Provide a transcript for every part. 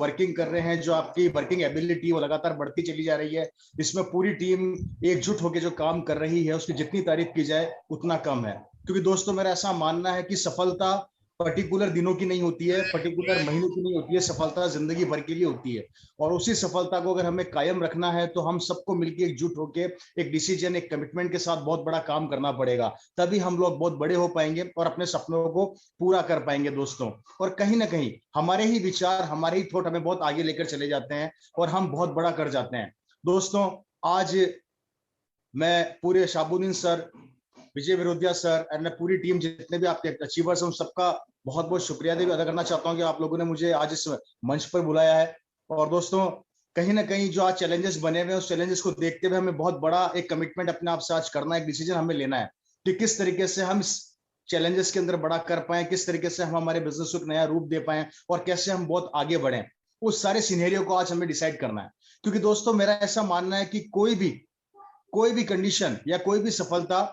Working कर रहे हैं, जो आपकी वर्किंग एबिलिटी वो लगातार बढ़ती चली जा रही है। इसमें पूरी टीम एकजुट होकर जो काम कर रही है उसकी जितनी तारीफ की जाए उतना कम है। क्योंकि दोस्तों मेरा ऐसा मानना है कि सफलता पर्टिकुलर दिनों की नहीं होती है, पर्टिकुलर महीने की नहीं होती है, सफलता जिंदगी भर के लिए होती है। और उसी सफलता को अगर हमें कायम रखना है तो हम सबको मिलकर एकजुट होकर एक डिसीजन, एक कमिटमेंट के साथ बहुत बड़ा काम करना पड़ेगा। तभी हम लोग बहुत बड़े हो पाएंगे और अपने सपनों को पूरा कर पाएंगे दोस्तों। और कहीं ना कहीं हमारे ही विचार, हमारे ही थॉट हमें बहुत आगे लेकर चले जाते हैं और हम बहुत बड़ा कर जाते हैं दोस्तों। आज मैं पूरे शाबुद्दीन सर, विजय विरोधिया सर और मैं पूरी टीम, जितने भी आपके अचीवर्स हैं, उन सबका बहुत बहुत शुक्रिया अदा करना चाहता हूं कि आप लोगों ने मुझे आज इस मंच पर बुलाया है। और दोस्तों कहीं ना कहीं जो आज चैलेंजेस बने हुए हैं, उस चैलेंजेस को देखते हुए हमें बहुत बड़ा एक कमिटमेंट अपने आप से आज करना है, एक डिसीजन हमें लेना है कि किस तरीके से हम इस चैलेंजेस के अंदर बड़ा कर पाए, किस तरीके से हम हमारे बिजनेस को एक नया रूप दे पाए और कैसे हम बहुत आगे बढ़े। उस सारे सिनेरियो को आज हमें डिसाइड करना है। क्योंकि दोस्तों मेरा ऐसा मानना है कि कोई भी कंडीशन या कोई भी सफलता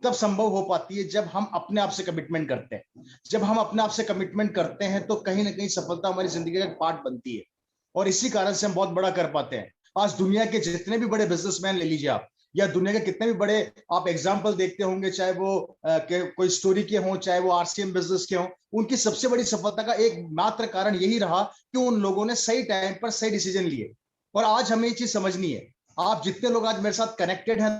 तब संभव हो पाती है जब हम अपने आप से कमिटमेंट करते हैं। जब हम अपने आप से कमिटमेंट करते हैं तो कहीं ना कहीं सफलता हमारी जिंदगी का एक पार्ट बनती है और इसी कारण से हम बहुत बड़ा कर पाते हैं। आज दुनिया के जितने भी बड़े बिजनेसमैन ले लीजिए आप, या दुनिया के कितने भी बड़े आप एग्जाम्पल देखते होंगे, चाहे वो कोई स्टोरी के हों, चाहे वो आरसीएम बिजनेस के हों, उनकी सबसे बड़ी सफलता का एक मात्र कारण यही रहा कि उन लोगों ने सही टाइम पर सही डिसीजन लिए। और आज हमें ये चीज समझनी है, आप जितने लोग आज मेरे साथ कनेक्टेड हैं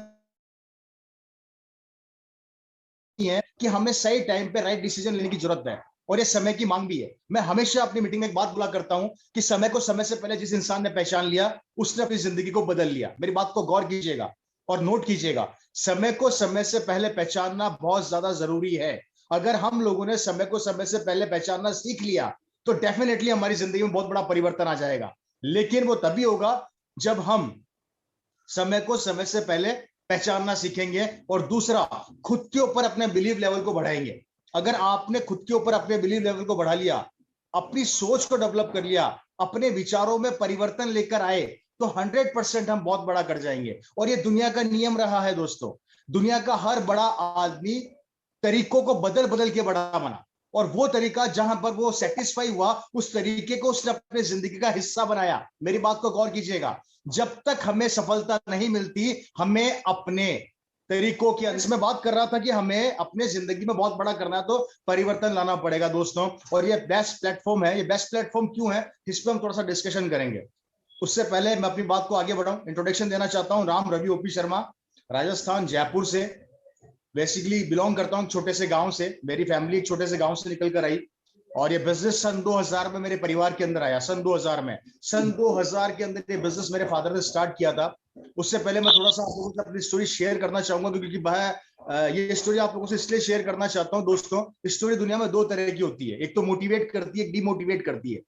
है कि हमें सही टाइम पे राइट डिसीजन लेने की जरूरत है और ये समय की मांग भी है। मैं हमेशा अपनी मीटिंग में एक बात बोला करता हूं कि समय को समय से पहले जिस इंसान ने पहचान लिया उसने अपनी जिंदगी को बदल लिया। मेरी बात को गौर कीजिएगा और नोट कीजिएगा, समय को समय से पहले पहचानना बहुत ज्यादा जरूरी है। अगर हम लोगों ने समय को समय से पहले पहचानना सीख लिया तो डेफिनेटली हमारी जिंदगी में बहुत बड़ा परिवर्तन आ जाएगा। लेकिन वो तभी होगा जब हम समय को समय से पहले पहचानना सीखेंगे और दूसरा, खुद के ऊपर अपने बिलीव लेवल को बढ़ाएंगे। अगर आपने खुद के ऊपर अपने बिलीव लेवल को बढ़ा लिया, अपनी सोच को डेवलप कर लिया, अपने विचारों में परिवर्तन लेकर आए, तो 100% हम बहुत बड़ा कर जाएंगे। और ये दुनिया का नियम रहा है दोस्तों। दुनिया का हर बड़ा आदमी तरीकों को बदल बदल के बड़ा बना और वो तरीका जहां पर वो सेटिस्फाई हुआ, उस तरीके को उसने अपने जिंदगी का हिस्सा बनाया। मेरी बात को गौर कीजिएगा, जब तक हमें सफलता नहीं मिलती, हमें अपने तरीकों की, इसमें बात कर रहा था कि हमें अपने जिंदगी में बहुत बड़ा करना है तो परिवर्तन लाना पड़ेगा दोस्तों। और ये बेस्ट प्लेटफॉर्म है। ये बेस्ट प्लेटफॉर्म क्यों है, इस पर हम थोड़ा सा डिस्कशन करेंगे। उससे पहले मैं अपनी बात को आगे बढ़ाऊं, इंट्रोडक्शन देना चाहता हूं। राम रवि ओपी शर्मा, राजस्थान जयपुर से बेसिकली बिलोंग करता हूं, छोटे से गांव से। मेरी फैमिली एक छोटे से गांव से निकल कर आई और ये बिजनेस सन 2000 में मेरे परिवार के अंदर आया। सन 2000 में, सन 2000 के अंदर ये बिजनेस मेरे फादर ने स्टार्ट किया था। उससे पहले मैं थोड़ा सा आप लोगों से अपनी स्टोरी शेयर करना चाहूंगा, क्योंकि मैं ये स्टोरी आप लोगों से इसलिए शेयर करना चाहता हूं दोस्तों। स्टोरी दुनिया में दो तरह की होती है, एक तो मोटिवेट करती है, एक डिमोटिवेट करती है।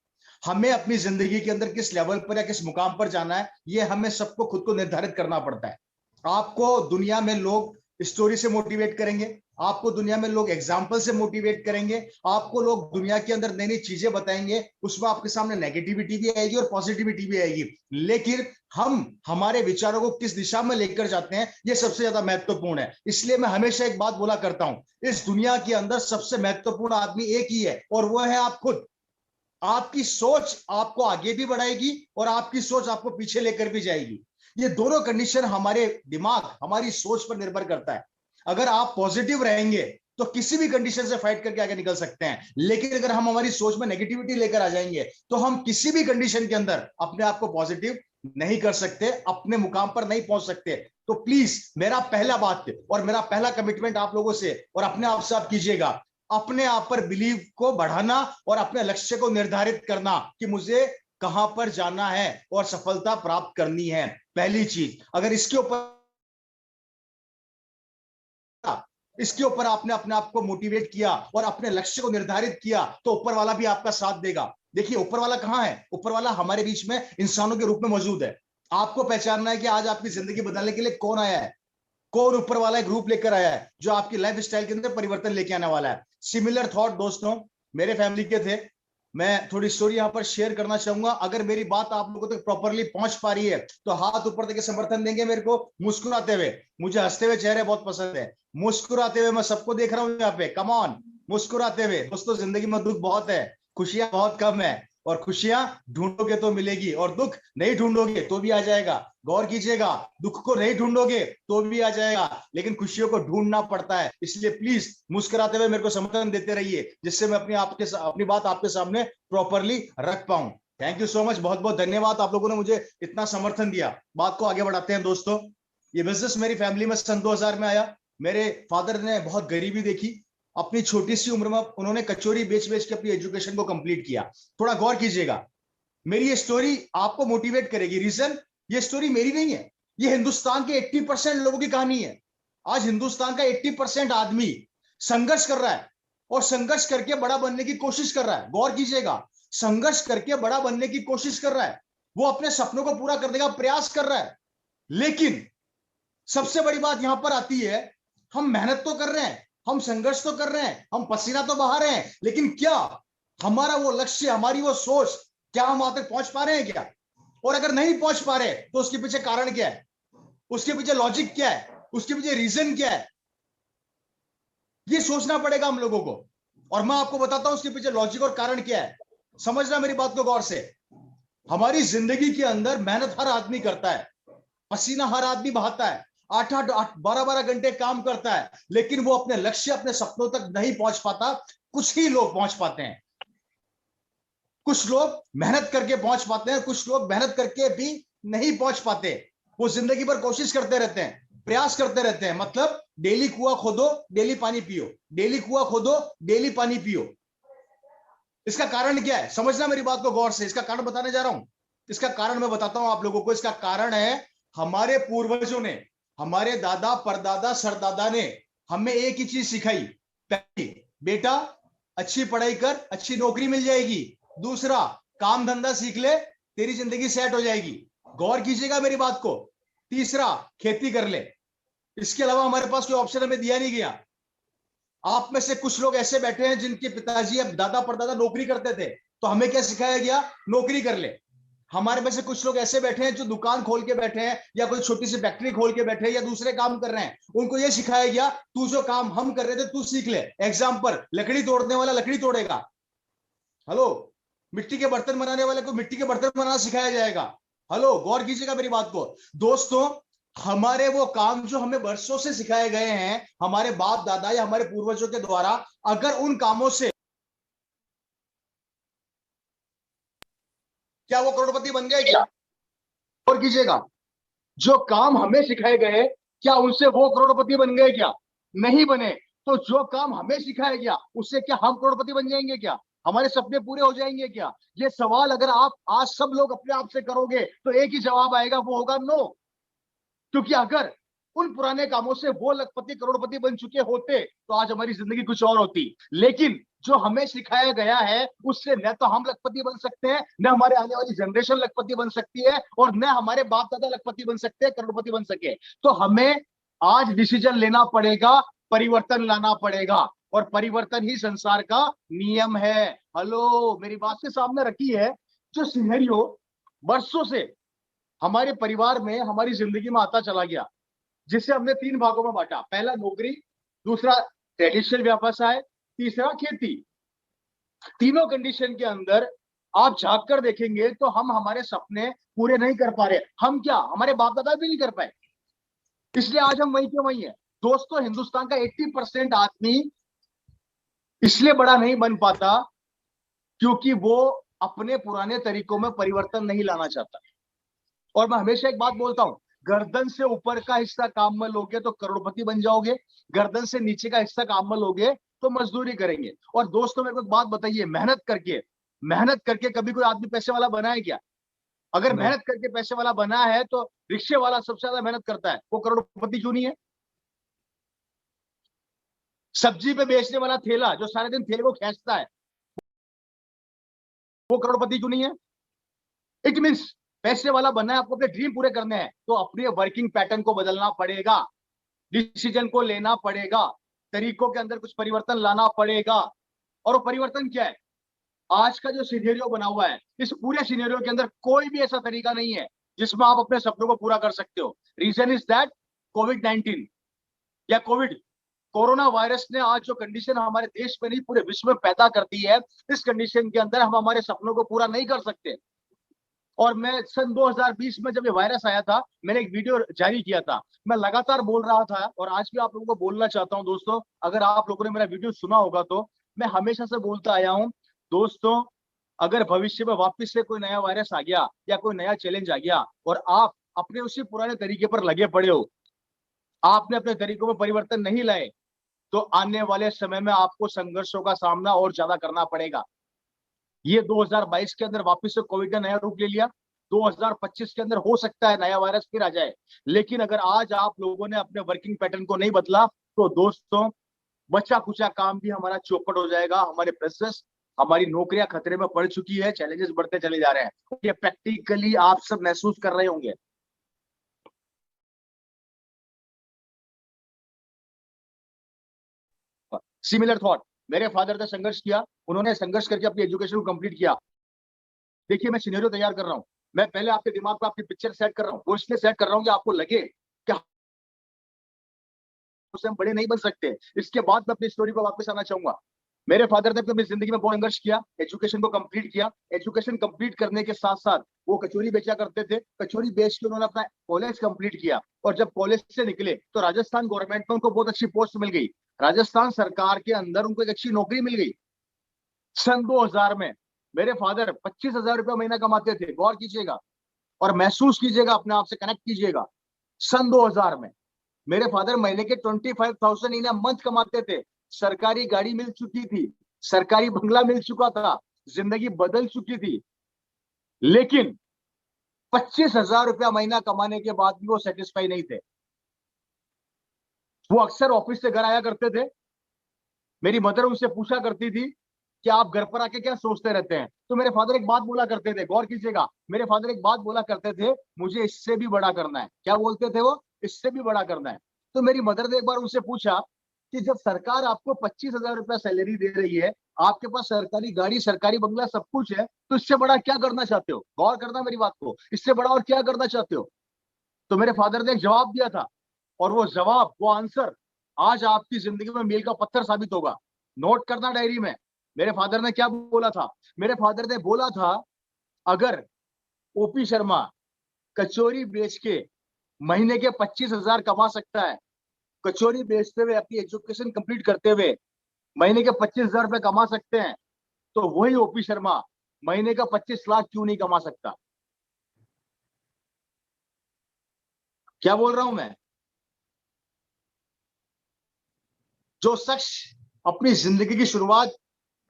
हमें अपनी जिंदगी के अंदर किस लेवल पर या किस मुकाम पर जाना है, ये हमें सबको खुद को निर्धारित करना पड़ता है। आपको दुनिया में लोग स्टोरी से मोटिवेट करेंगे, आपको दुनिया में लोग एग्जाम्पल से मोटिवेट करेंगे, आपको लोग दुनिया के अंदर नई नई चीजें बताएंगे, उसमें आपके सामने नेगेटिविटी भी आएगी और पॉजिटिविटी भी आएगी। लेकिन हम हमारे विचारों को किस दिशा में लेकर जाते हैं, ये सबसे ज्यादा महत्वपूर्ण है। इसलिए मैं हमेशा एक बात बोला करता हूं, इस दुनिया के अंदर सबसे महत्वपूर्ण आदमी एक ही है और वो है आप खुद। आपकी सोच आपको आगे भी बढ़ाएगी और आपकी सोच आपको पीछे लेकर भी जाएगी। ये दोनों कंडीशन हमारे दिमाग, हमारी सोच पर निर्भर करता है। अगर आप पॉजिटिव रहेंगे तो किसी भी कंडीशन से फाइट करके आगे निकल सकते हैं, लेकिन अगर हम हमारी सोच में नेगेटिविटी लेकर आ जाएंगे तो हम किसी भी कंडीशन के अंदर अपने आप को पॉजिटिव नहीं कर सकते, अपने मुकाम पर नहीं पहुंच सकते। तो प्लीज मेरा पहला बात और मेरा पहला कमिटमेंट आप लोगों से और अपने आप से आप कीजिएगा, अपने आप पर बिलीव को बढ़ाना और अपने लक्ष्य को निर्धारित करना कि मुझे कहां पर जाना है और सफलता प्राप्त करनी है। पहली चीज, अगर इसके ऊपर आपने अपने आप को मोटिवेट किया और अपने लक्ष्य को निर्धारित किया तो ऊपर वाला भी आपका साथ देगा। देखिए ऊपर वाला कहां है, ऊपर वाला हमारे बीच में इंसानों के रूप में मौजूद है। आपको पहचानना है कि आज आपकी जिंदगी बदलने के लिए कौन आया है, कौन ऊपर वाला एक ग्रुप लेकर आया है जो आपकी लाइफ स्टाइल के अंदर परिवर्तन लेके आने वाला है। सिमिलर थॉट दोस्तों मेरे फैमिली के थे। मैं थोड़ी स्टोरी यहां पर शेयर करना चाहूंगा। अगर मेरी बात आप लोगों तक प्रॉपरली पहुंच पा रही है तो हाथ ऊपर देके समर्थन देंगे मेरे को, मुस्कुराते हुए। मुझे हंसते हुए चेहरे बहुत पसंद है, मुस्कुराते हुए मैं सबको देख रहा हूं यहाँ पे, कम ऑन, मुस्कुराते हुए। दोस्तों जिंदगी में दुख बहुत है, खुशियां बहुत कम है। और खुशियां ढूंढोगे तो मिलेगी, और दुख नहीं ढूंढोगे तो भी आ जाएगा। गौर कीजिएगा, दुख को नहीं ढूंढोगे तो भी आ जाएगा, लेकिन खुशियों को ढूंढना पड़ता है। इसलिए प्लीज मुस्कुराते हुए मेरे को समर्थन देते रहिए, जिससे मैं अपनी बात आपके सामने प्रॉपरली रख पाऊं। थैंक यू सो मच, बहुत बहुत धन्यवाद, आप लोगों ने मुझे इतना समर्थन दिया। बात को आगे बढ़ाते हैं दोस्तों। ये बिजनेस मेरी फैमिली में सन 2000 में आया। मेरे फादर ने बहुत गरीबी देखी, अपनी छोटी सी उम्र में उन्होंने कचौरी बेच बेच के अपनी एजुकेशन को कंप्लीट किया। थोड़ा गौर कीजिएगा, मेरी ये स्टोरी आपको मोटिवेट करेगी। रीजन, ये स्टोरी मेरी नहीं है, ये हिंदुस्तान के 80% लोगों की कहानी है। आज हिंदुस्तान का 80% आदमी संघर्ष कर रहा है, और संघर्ष करके बड़ा बनने की कोशिश कर रहा है। गौर कीजिएगा, संघर्ष करके बड़ा बनने की कोशिश कर रहा है, वो अपने सपनों को पूरा करने का प्रयास कर रहा है। लेकिन सबसे बड़ी बात यहां पर आती है, हम मेहनत तो कर रहे हैं, हम संघर्ष तो कर रहे हैं, हम पसीना तो बहा रहे हैं, लेकिन क्या हमारा वो लक्ष्य, हमारी वो सोच, क्या हम वहां तक पहुंच पा रहे हैं क्या? और अगर नहीं पहुंच पा रहे तो उसके पीछे कारण क्या है, उसके पीछे लॉजिक क्या है, उसके पीछे रीजन क्या है, ये सोचना पड़ेगा हम लोगों को। और मैं आपको बताता हूं उसके पीछे लॉजिक और कारण क्या है। समझना मेरी बात को गौर से। हमारी जिंदगी के अंदर मेहनत हर आदमी करता है, पसीना हर आदमी बहाता है, 8-8 12-12 घंटे काम करता है, लेकिन वो अपने लक्ष्य, अपने सपनों तक नहीं पहुंच पाता। कुछ ही लोग पहुंच पाते हैं, कुछ लोग मेहनत करके पहुंच पाते हैं, कुछ लोग मेहनत करके भी नहीं पहुंच पाते। वो जिंदगी भर कोशिश करते रहते हैं, प्रयास करते रहते हैं। मतलब डेली कुआं खोदो, डेली पानी पियो, डेली कुआं खोदो, डेली पानी पियो। इसका कारण क्या है, समझना मेरी बात को गौर से। इसका कारण बताने जा रहा हूं। इसका कारण मैं बताता हूं आप लोगों को। इसका कारण है, हमारे पूर्वजों ने, हमारे दादा परदादा सरदादा ने हमें एक ही चीज सिखाई। पहली, बेटा अच्छी पढ़ाई कर, अच्छी नौकरी मिल जाएगी। दूसरा, काम धंधा सीख ले, तेरी जिंदगी सेट हो जाएगी। गौर कीजिएगा मेरी बात को। तीसरा, खेती कर ले। इसके अलावा हमारे पास कोई ऑप्शन हमें दिया नहीं गया। आप में से कुछ लोग ऐसे बैठे हैं जिनके पिताजी अब दादा परदादा नौकरी करते थे, तो हमें क्या सिखाया गया? नौकरी कर ले। हमारे में से कुछ लोग ऐसे बैठे हैं जो दुकान खोल के बैठे हैं, या कोई छोटी सी फैक्ट्री खोल के बैठे हैं, या दूसरे काम कर रहे हैं, उनको यह सिखाया गया तू जो काम हम कर रहे थे तू सीख ले। एग्जाम्पल, लकड़ी तोड़ने वाला लकड़ी तोड़ेगा, हेलो। मिट्टी के बर्तन बनाने वाले को मिट्टी के बर्तन बनाना सिखाया जाएगा। हेलो, गौर कीजिएगा मेरी बात को दोस्तों। हमारे वो काम जो हमें वर्षों से सिखाए गए हैं, हमारे बाप दादा या हमारे पूर्वजों के द्वारा, अगर उन कामों से क्या वो करोड़पति बन गए क्या? गौर कीजिएगा, जो काम हमें सिखाए गए, क्या उनसे वो करोड़पति बन गए क्या? नहीं बने। तो जो काम हमें सिखाया गया, उससे क्या हम करोड़पति बन जाएंगे क्या? हमारे सपने पूरे हो जाएंगे क्या? ये सवाल अगर आप आज सब लोग अपने आप से करोगे, तो एक ही जवाब आएगा, वो होगा नो। क्योंकि अगर उन पुराने कामों से वो लखपति करोड़पति बन चुके होते, तो आज हमारी जिंदगी कुछ और होती। लेकिन जो हमें सिखाया गया है, उससे न तो हम लखपति बन सकते हैं, न हमारे आने वाली जनरेशन लखपति बन सकती है, और न हमारे बाप दादा लखपति बन सकते हैं, करोड़पति बन सके। तो हमें आज डिसीजन लेना पड़ेगा, परिवर्तन लाना पड़ेगा, और परिवर्तन ही संसार का नियम है। हेलो, मेरी बात के सामने रखी है। जो सिनेरियो वर्षों से हमारे परिवार में, हमारी जिंदगी में आता चला गया, जिसे हमने 3 भागों में बांटा। पहला नौकरी, दूसरा ट्रेडिशनल व्यवसाय, तीसरा खेती। तीनों कंडीशन के अंदर आप झांक कर देखेंगे तो हम हमारे सपने पूरे नहीं कर पा रहे। हम क्या, हमारे बाप दादा भी नहीं कर पाए, इसलिए आज हम वहीं के वहीं है। दोस्तों, हिंदुस्तान का 80% आदमी इसलिए बड़ा नहीं बन पाता क्योंकि वो अपने पुराने तरीकों में परिवर्तन नहीं लाना चाहता। और मैं हमेशा एक बात बोलता हूं, गर्दन से ऊपर का हिस्सा काम में लोगे तो करोड़पति बन जाओगे, गर्दन से नीचे का हिस्सा काम में लोगे तो मजदूरी करेंगे। और दोस्तों, मेरे को एक बात बताइए, मेहनत करके कभी कोई आदमी पैसे वाला बना है क्या? अगर मेहनत करके पैसे वाला बना है, तो रिक्शे वाला सबसे ज्यादा मेहनत करता है, वो करोड़पति क्यों नहीं है? सब्जी पे बेचने वाला ठेला जो सारे दिन ठेले को खींचता है, वो करोड़पति क्यों नहीं है? इट मीन्स पैसे वाला बनना है, आपको अपने ड्रीम पूरे करने हैं, तो अपने वर्किंग पैटर्न को बदलना पड़ेगा, डिसीजन को लेना पड़ेगा, तरीकों के अंदर कुछ परिवर्तन लाना पड़ेगा। और वो परिवर्तन क्या है? आज का जो सिनेरियो बना हुआ है, इस पूरे सिनेरियो के अंदर कोई भी ऐसा तरीका नहीं है जिसमें आप अपने सपनों को पूरा कर सकते हो। रीजन इज दैट कोविड-19 या कोविड कोरोना वायरस ने आज जो कंडीशन हमारे देश में नहीं पूरे विश्व में पैदा कर दी है, इस कंडीशन के अंदर हम हमारे सपनों को पूरा नहीं कर सकते। और मैं सन 2020 में जब ये वायरस आया था, मैंने एक वीडियो जारी किया था, मैं लगातार बोल रहा था और आज भी आप लोगों को बोलना चाहता हूं दोस्तों, अगर आप लोगों ने मेरा वीडियो सुना होगा तो मैं हमेशा से बोलता आया हूं दोस्तों, अगर भविष्य में वापस से कोई नया वायरस आ गया या कोई नया चैलेंज आ गया और आप अपने उसी पुराने तरीके पर लगे पड़े हो, आपने अपने तरीकों में परिवर्तन नहीं लाए, तो आने वाले समय में आपको संघर्षों का सामना और ज्यादा करना पड़ेगा। ये 2022 के अंदर वापस से कोविड ने नया रूप ले लिया, 2025 के अंदर हो सकता है नया वायरस फिर आ जाए। लेकिन अगर आज आप लोगों ने अपने वर्किंग पैटर्न को नहीं बदला तो दोस्तों, बचा कुचा काम भी हमारा चौपट हो जाएगा। हमारे बिजनेस, हमारी नौकरियां खतरे में पड़ चुकी है, चैलेंजेस बढ़ते चले जा रहे हैं, ये प्रैक्टिकली आप सब महसूस कर रहे होंगे। सिमिलर थॉट, मेरे फादर ने संघर्ष किया, उन्होंने संघर्ष करके अपनी एजुकेशन को कंप्लीट किया। देखिए मैं सिनेरियो तैयार कर रहा हूं, मैं पहले आपके दिमाग पर आपकी पिक्चर सेट कर रहा हूं, वो इसलिए सेट कर रहा हूं कि आपको लगे कि उससे हम बड़े नहीं बन सकते। इसके बाद मैं अपनी स्टोरी पर वापस आना चाहूंगा। मेरे फादर ने अपनी जिंदगी में बहुत संघर्ष किया, एजुकेशन को कंप्लीट किया। एजुकेशन कंप्लीट करने के साथ साथ वो कचौरी बेचा करते थे, कचौरी बेच के उन्होंने अपना कॉलेज कंप्लीट किया और जब कॉलेज से निकले तो राजस्थान गवर्नमेंट में उनको बहुत अच्छी पोस्ट मिल गई, राजस्थान सरकार के अंदर उनको एक अच्छी नौकरी मिल गई। सन 2000 में मेरे फादर 25,000 रुपया महीना कमाते थे, गौर कीजिएगा और महसूस कीजिएगा, अपने आप से कनेक्ट कीजिएगा। सन 2000 में मेरे फादर महीने के 25,000 इन अ मंथ कमाते थे, सरकारी गाड़ी मिल चुकी थी, सरकारी बंगला मिल चुका था, जिंदगी बदल चुकी थी। लेकिन 25,000 रुपया महीना कमाने के बाद भी वो सेटिस्फाई नहीं थे। वो अक्सर ऑफिस से घर आया करते थे, मेरी मदर उनसे पूछा करती थी कि आप घर पर आके क्या सोचते रहते हैं, तो मेरे फादर एक बात बोला करते थे, गौर कीजिएगा, मेरे फादर एक बात बोला करते थे, मुझे इससे भी बड़ा करना है। क्या बोलते थे वो? इससे भी बड़ा करना है। तो मेरी मदर ने एक बार उनसे पूछा कि जब सरकार आपको 25,000 रुपया सैलरी दे रही है, आपके पास सरकारी गाड़ी, सरकारी बंगला सब कुछ है, तो इससे बड़ा क्या करना चाहते हो? गौर करना मेरी बात को, इससे बड़ा और क्या करना चाहते हो? तो मेरे फादर ने एक जवाब दिया था और वो जवाब, वो आंसर आज आपकी जिंदगी में मील का पत्थर साबित होगा। नोट करना डायरी में। मेरे फादर ने क्या बोला था? मेरे फादर ने बोला था, अगर ओपी शर्मा कचौरी बेच के महीने के 25,000 कमा सकता है, कचौरी बेचते हुए अपनी एजुकेशन कंप्लीट करते हुए महीने के 25,000 रुपए कमा सकते हैं, तो वही ओपी शर्मा महीने का 25 लाख क्यों नहीं कमा सकता? क्या बोल रहा हूं मैं? जो शख्स अपनी जिंदगी की शुरुआत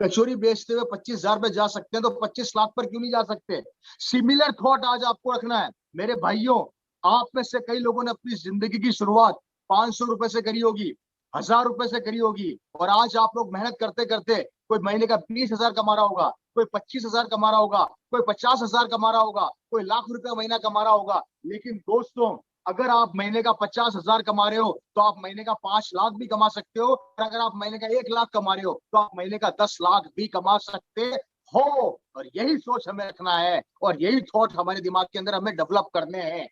कचौरी बेचते हुए 25,000 पे जा सकते हैं, तो 25 लाख पर क्यों नहीं जा सकते? सिमिलर थॉट आज आपको रखना है मेरे भाइयों। आप में से कई लोगों ने अपनी जिंदगी की शुरुआत 500 रुपए से करी होगी, 1,000 रुपए से करी होगी, और आज आप लोग मेहनत करते करते कोई महीने का 20,000 कमा रहा होगा, कोई 25,000 कमा रहा होगा, कोई 50,000 कमा रहा होगा, कोई लाख रुपया महीना कमा रहा होगा। लेकिन दोस्तों, अगर आप महीने का 50,000 कमा रहे हो तो आप महीने का 5 लाख भी कमा सकते हो, और अगर आप महीने का 1 लाख कमा रहे हो तो आप महीने का 10 लाख भी कमा सकते हो। और यही सोच हमें रखना है और यही थॉट हमारे दिमाग के अंदर हमें डेवलप करने हैं।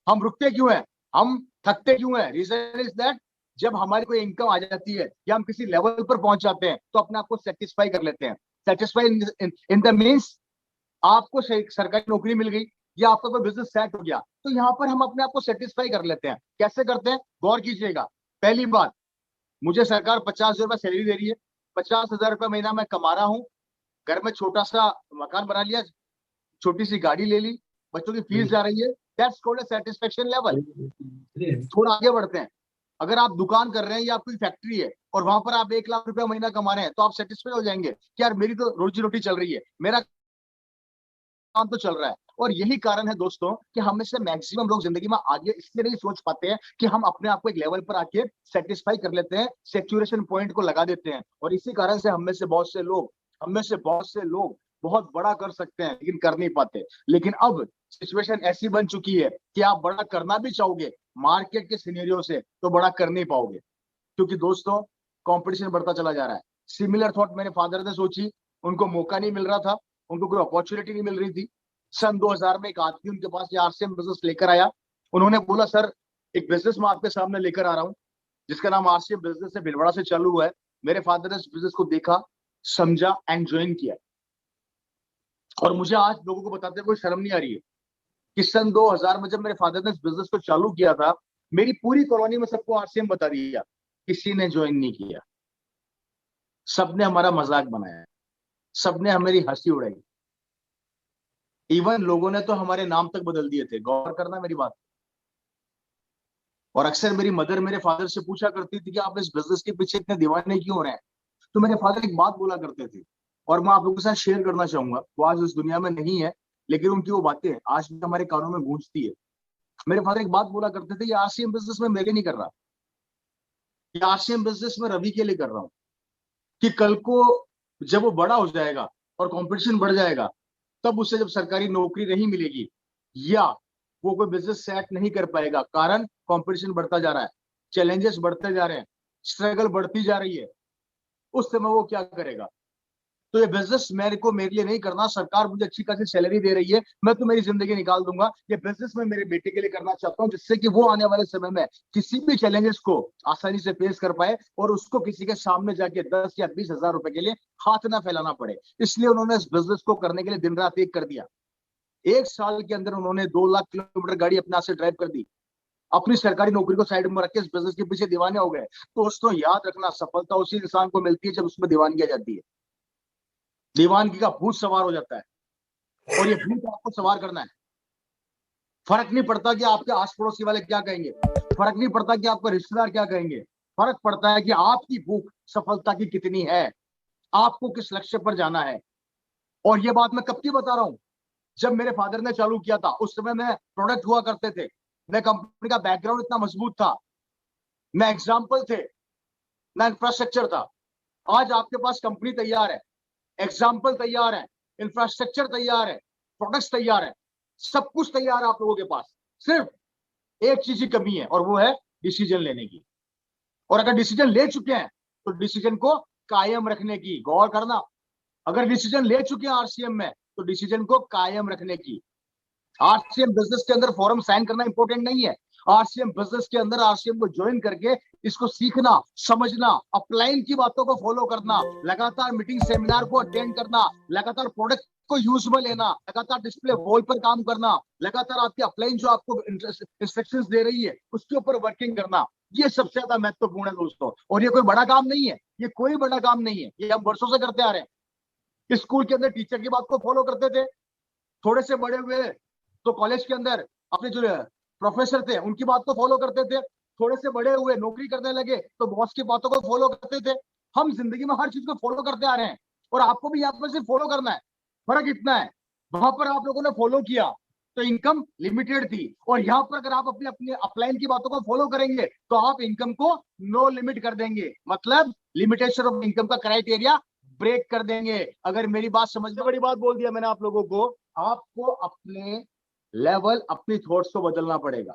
हम रुकते क्यों हैं, हम थकते क्यों हैं? रीजन इज दैट जब हमारी कोई इनकम आ जाती है या हम किसी लेवल पर पहुंच जाते हैं तो अपने आप को सेटिस्फाई कर लेते हैं। सेटिस्फाई इन द मीन्स आपको सरकारी नौकरी मिल गई या आपका कोई बिजनेस सेट हो गया, तो यहाँ पर हम अपने आप को सेटिस्फाई कर लेते हैं। कैसे करते हैं? गौर कीजिएगा। पहली बात, मुझे सरकार 50,000 रुपया सैलरी दे रही है, 50,000 रुपया महीना मैं कमा रहा हूँ, घर में छोटा सा मकान बना लिया, छोटी सी गाड़ी ले ली, बच्चों की फीस जा रही है, that's called a satisfaction level. थोड़ा आगे बढ़ते हैं। अगर आप दुकान कर रहे हैं या आपकी फैक्ट्री है और वहां पर आप 1 लाख रुपया महीना कमा रहे हैं, तो आप सेटिस्फाई हो जाएंगे कि यार मेरी तो रोजी रोटी चल रही है, मेरा काम तो चल रहा है। और यही कारण है दोस्तों कि हम में से मैक्सिमम लोग जिंदगी में आगे इसलिए नहीं सोच पाते हैं कि हम अपने आप को एक लेवल पर आके सेटिस्फाई कर लेते हैं, सेचुरेशन पॉइंट को लगा देते हैं, और इसी कारण से हम में से बहुत से लोग बहुत बड़ा कर सकते हैं लेकिन कर नहीं पाते। लेकिन अब सिचुएशन ऐसी बन चुकी है कि आप बड़ा करना भी चाहोगे, मार्केट के सिनेरियो से तो बड़ा कर नहीं पाओगे, क्योंकि दोस्तों कंपटीशन बढ़ता चला जा रहा है। सिमिलर थॉट मेरे फादर ने सोची, उनको मौका नहीं मिल रहा था, उनको कोई अपॉर्चुनिटी नहीं मिल रही थी। सन 2000 में एक आदमी उनके पास आरसीएम बिजनेस लेकर आया। उन्होंने बोला, सर एक बिजनेस मैं आपके सामने लेकर आ रहा हूँ, जिसका नाम आरसीएम बिजनेस है, भीलवाड़ा से चालू हुआ है। मेरे फादर ने इस बिजनेस को देखा, समझा एंड ज्वाइन किया। और मुझे आज लोगों को बताते हुए कोई शर्म नहीं आ रही है कि सन 2000 में जब मेरे फादर ने इस बिजनेस को चालू किया था, मेरी पूरी कॉलोनी में सबको आरसीएम बता दिया, किसी ने ज्वाइन नहीं किया। सबने हमारा मजाक बनाया, सबने हमारी हंसी उड़ाई, इवन लोगों ने तो हमारे नाम तक बदल दिए थे। गौर करना मेरी बात। और अक्सर मेरी मदर मेरे फादर से पूछा करती थी कि आप इस बिजनेस के पीछे इतने दीवाने क्यों हो रहे हैं। तो मेरे फादर एक बात बोला करते थे, और मैं आप लोगों के साथ शेयर करना चाहूंगा। वो आज इस दुनिया में नहीं है, लेकिन उनकी वो बातें आज भी हमारे कानों में गूंजती है। मेरे फादर एक बात बोला करते थे, ये आरसीएम बिजनेस में मेरे नहीं कर रहा, ये आरसीएम बिजनेस में रवि के लिए कर रहा हूँ, कि कल को जब वो बड़ा हो जाएगा और कंपटीशन बढ़ जाएगा, तब उसे जब सरकारी नौकरी नहीं मिलेगी या वो कोई बिजनेस सेट नहीं कर पाएगा, कारण कंपटीशन बढ़ता जा रहा है, चैलेंजेस बढ़ते जा रहे हैं, स्ट्रगल बढ़ती जा रही है, उस समय वो क्या करेगा। तो ये बिजनेस मेरे लिए नहीं करना। सरकार मुझे अच्छी खासी सैलरी दे रही है, मैं तो मेरी जिंदगी निकाल दूंगा। ये बिजनेस मैं मेरे बेटे के लिए करना चाहता हूँ, जिससे कि वो आने वाले समय में किसी भी चैलेंजेस को आसानी से फेस कर पाए और उसको किसी के सामने जाके 10 या 20 हजार रुपए के लिए हाथ ना फैलाना पड़े। इसलिए उन्होंने इस बिजनेस को करने के लिए दिन रात एक कर दिया। 1 साल के अंदर उन्होंने 2 लाख किलोमीटर गाड़ी अपने हाथ से ड्राइव कर दी, अपनी सरकारी नौकरी को साइड में रख के इस बिजनेस के पीछे दीवाने हो गए। तो दोस्तों याद रखना, सफलता उसी इंसान को मिलती है जब उसमें दीवानगी आ जाती है, दीवानगी का भूत सवार हो जाता है, और ये भूत आपको सवार करना है। फर्क नहीं पड़ता कि आपके आस पड़ोसी वाले क्या कहेंगे, फर्क नहीं पड़ता कि आपके रिश्तेदार क्या कहेंगे, फर्क पड़ता है कि आपकी भूख सफलता की कितनी है, आपको किस लक्ष्य पर जाना है। और ये बात मैं कब की बता रहा हूं, जब मेरे फादर ने चालू किया था उस समय में प्रोडक्ट हुआ करते थे, मैं कंपनी का बैकग्राउंड इतना मजबूत था, मैं एग्जाम्पल थे, ना इंफ्रास्ट्रक्चर था। आज आपके पास कंपनी तैयार है, एग्जाम्पल तैयार है, इंफ्रास्ट्रक्चर तैयार है, प्रोडक्ट्स तैयार है, सब कुछ तैयार है आप लोगों के पास। सिर्फ एक चीज की कमी है, और वो है डिसीजन लेने की। और अगर डिसीजन ले चुके हैं तो डिसीजन को कायम रखने की। गौर करना, अगर डिसीजन ले चुके हैं आरसीएम में तो डिसीजन को कायम रखने की। आरसीएम बिजनेस के अंदर फॉर्म साइन करना इंपॉर्टेंट नहीं है। आरसीएम बिजनेस के अंदर आरसीएम को ज्वाइन करके इसको सीखना, समझना, अपलाइन की बातों को फॉलो करना, लगातार मीटिंग सेमिनार को अटेंड करना, लगातार प्रोडक्ट को यूज में लेना, लगातार डिस्प्ले वॉल पर काम करना, लगातार आपकी अपलाइन जो आपको इंस्ट्रक्शंस दे रही है उसके ऊपर वर्किंग करना, ये सबसे ज्यादा महत्वपूर्ण है दोस्तों। और ये कोई बड़ा काम नहीं है, ये कोई बड़ा काम नहीं है, ये हम वर्षों से करते आ रहे हैं। स्कूल के अंदर टीचर की बात को फॉलो करते थे, थोड़े से बड़े हुए तो कॉलेज के अंदर अपने जो प्रोफेसर थे उनकी बात को फॉलो करते थे, थोड़े से बड़े हुए नौकरी करने लगे तो बॉस की बातों को फॉलो करते थे। हम जिंदगी में हर चीज को फॉलो करते आ रहे हैं, और आपको भी यहाँ पर सिर्फ फॉलो करना है। फर्क इतना है, वहां पर आप लोगों ने फॉलो किया तो इनकम लिमिटेड थी, और यहाँ पर अगर आप अपने अपने अपलाइन की बातों को फॉलो करेंगे तो आप इनकम को नो लिमिट कर देंगे, मतलब लिमिटेशन ऑफ इनकम का क्राइटेरिया ब्रेक कर देंगे। अगर मेरी बात समझ में, बड़ी बात बोल दिया मैंने आप लोगों को, आपको अपने लेवल, अपनी थॉट्स को बदलना पड़ेगा।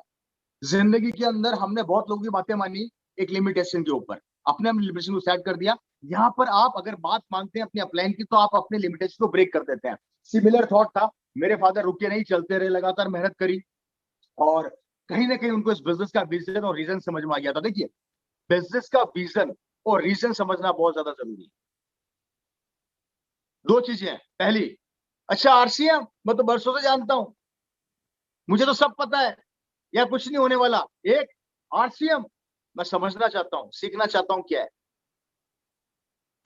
जिंदगी के अंदर हमने बहुत लोगों की बातें मानी एक लिमिटेशन के ऊपर, अपने हम लिमिटेशन को सेट कर दिया। यहाँ पर आप अगर बात मानते हैं अपने अपलाइन की तो आप अपने लिमिटेशन को ब्रेक कर देते हैं। सिमिलर थॉट था, मेरे फादर रुके नहीं, चलते रहे, लगातार मेहनत करी, और कहीं ना कहीं उनको इस बिजनेस का विजन और रीजन समझ में आ गया था। देखिए, बिजनेस का विजन और रीजन समझना बहुत ज्यादा जरूरी है। दो चीजें हैं, पहली, अच्छा आरसीएम मैं तो बरसों से जानता हूं, मुझे तो सब पता है, या कुछ नहीं होने वाला। एक, आरसीएम मैं समझना चाहता हूं, सीखना चाहता हूं क्या है।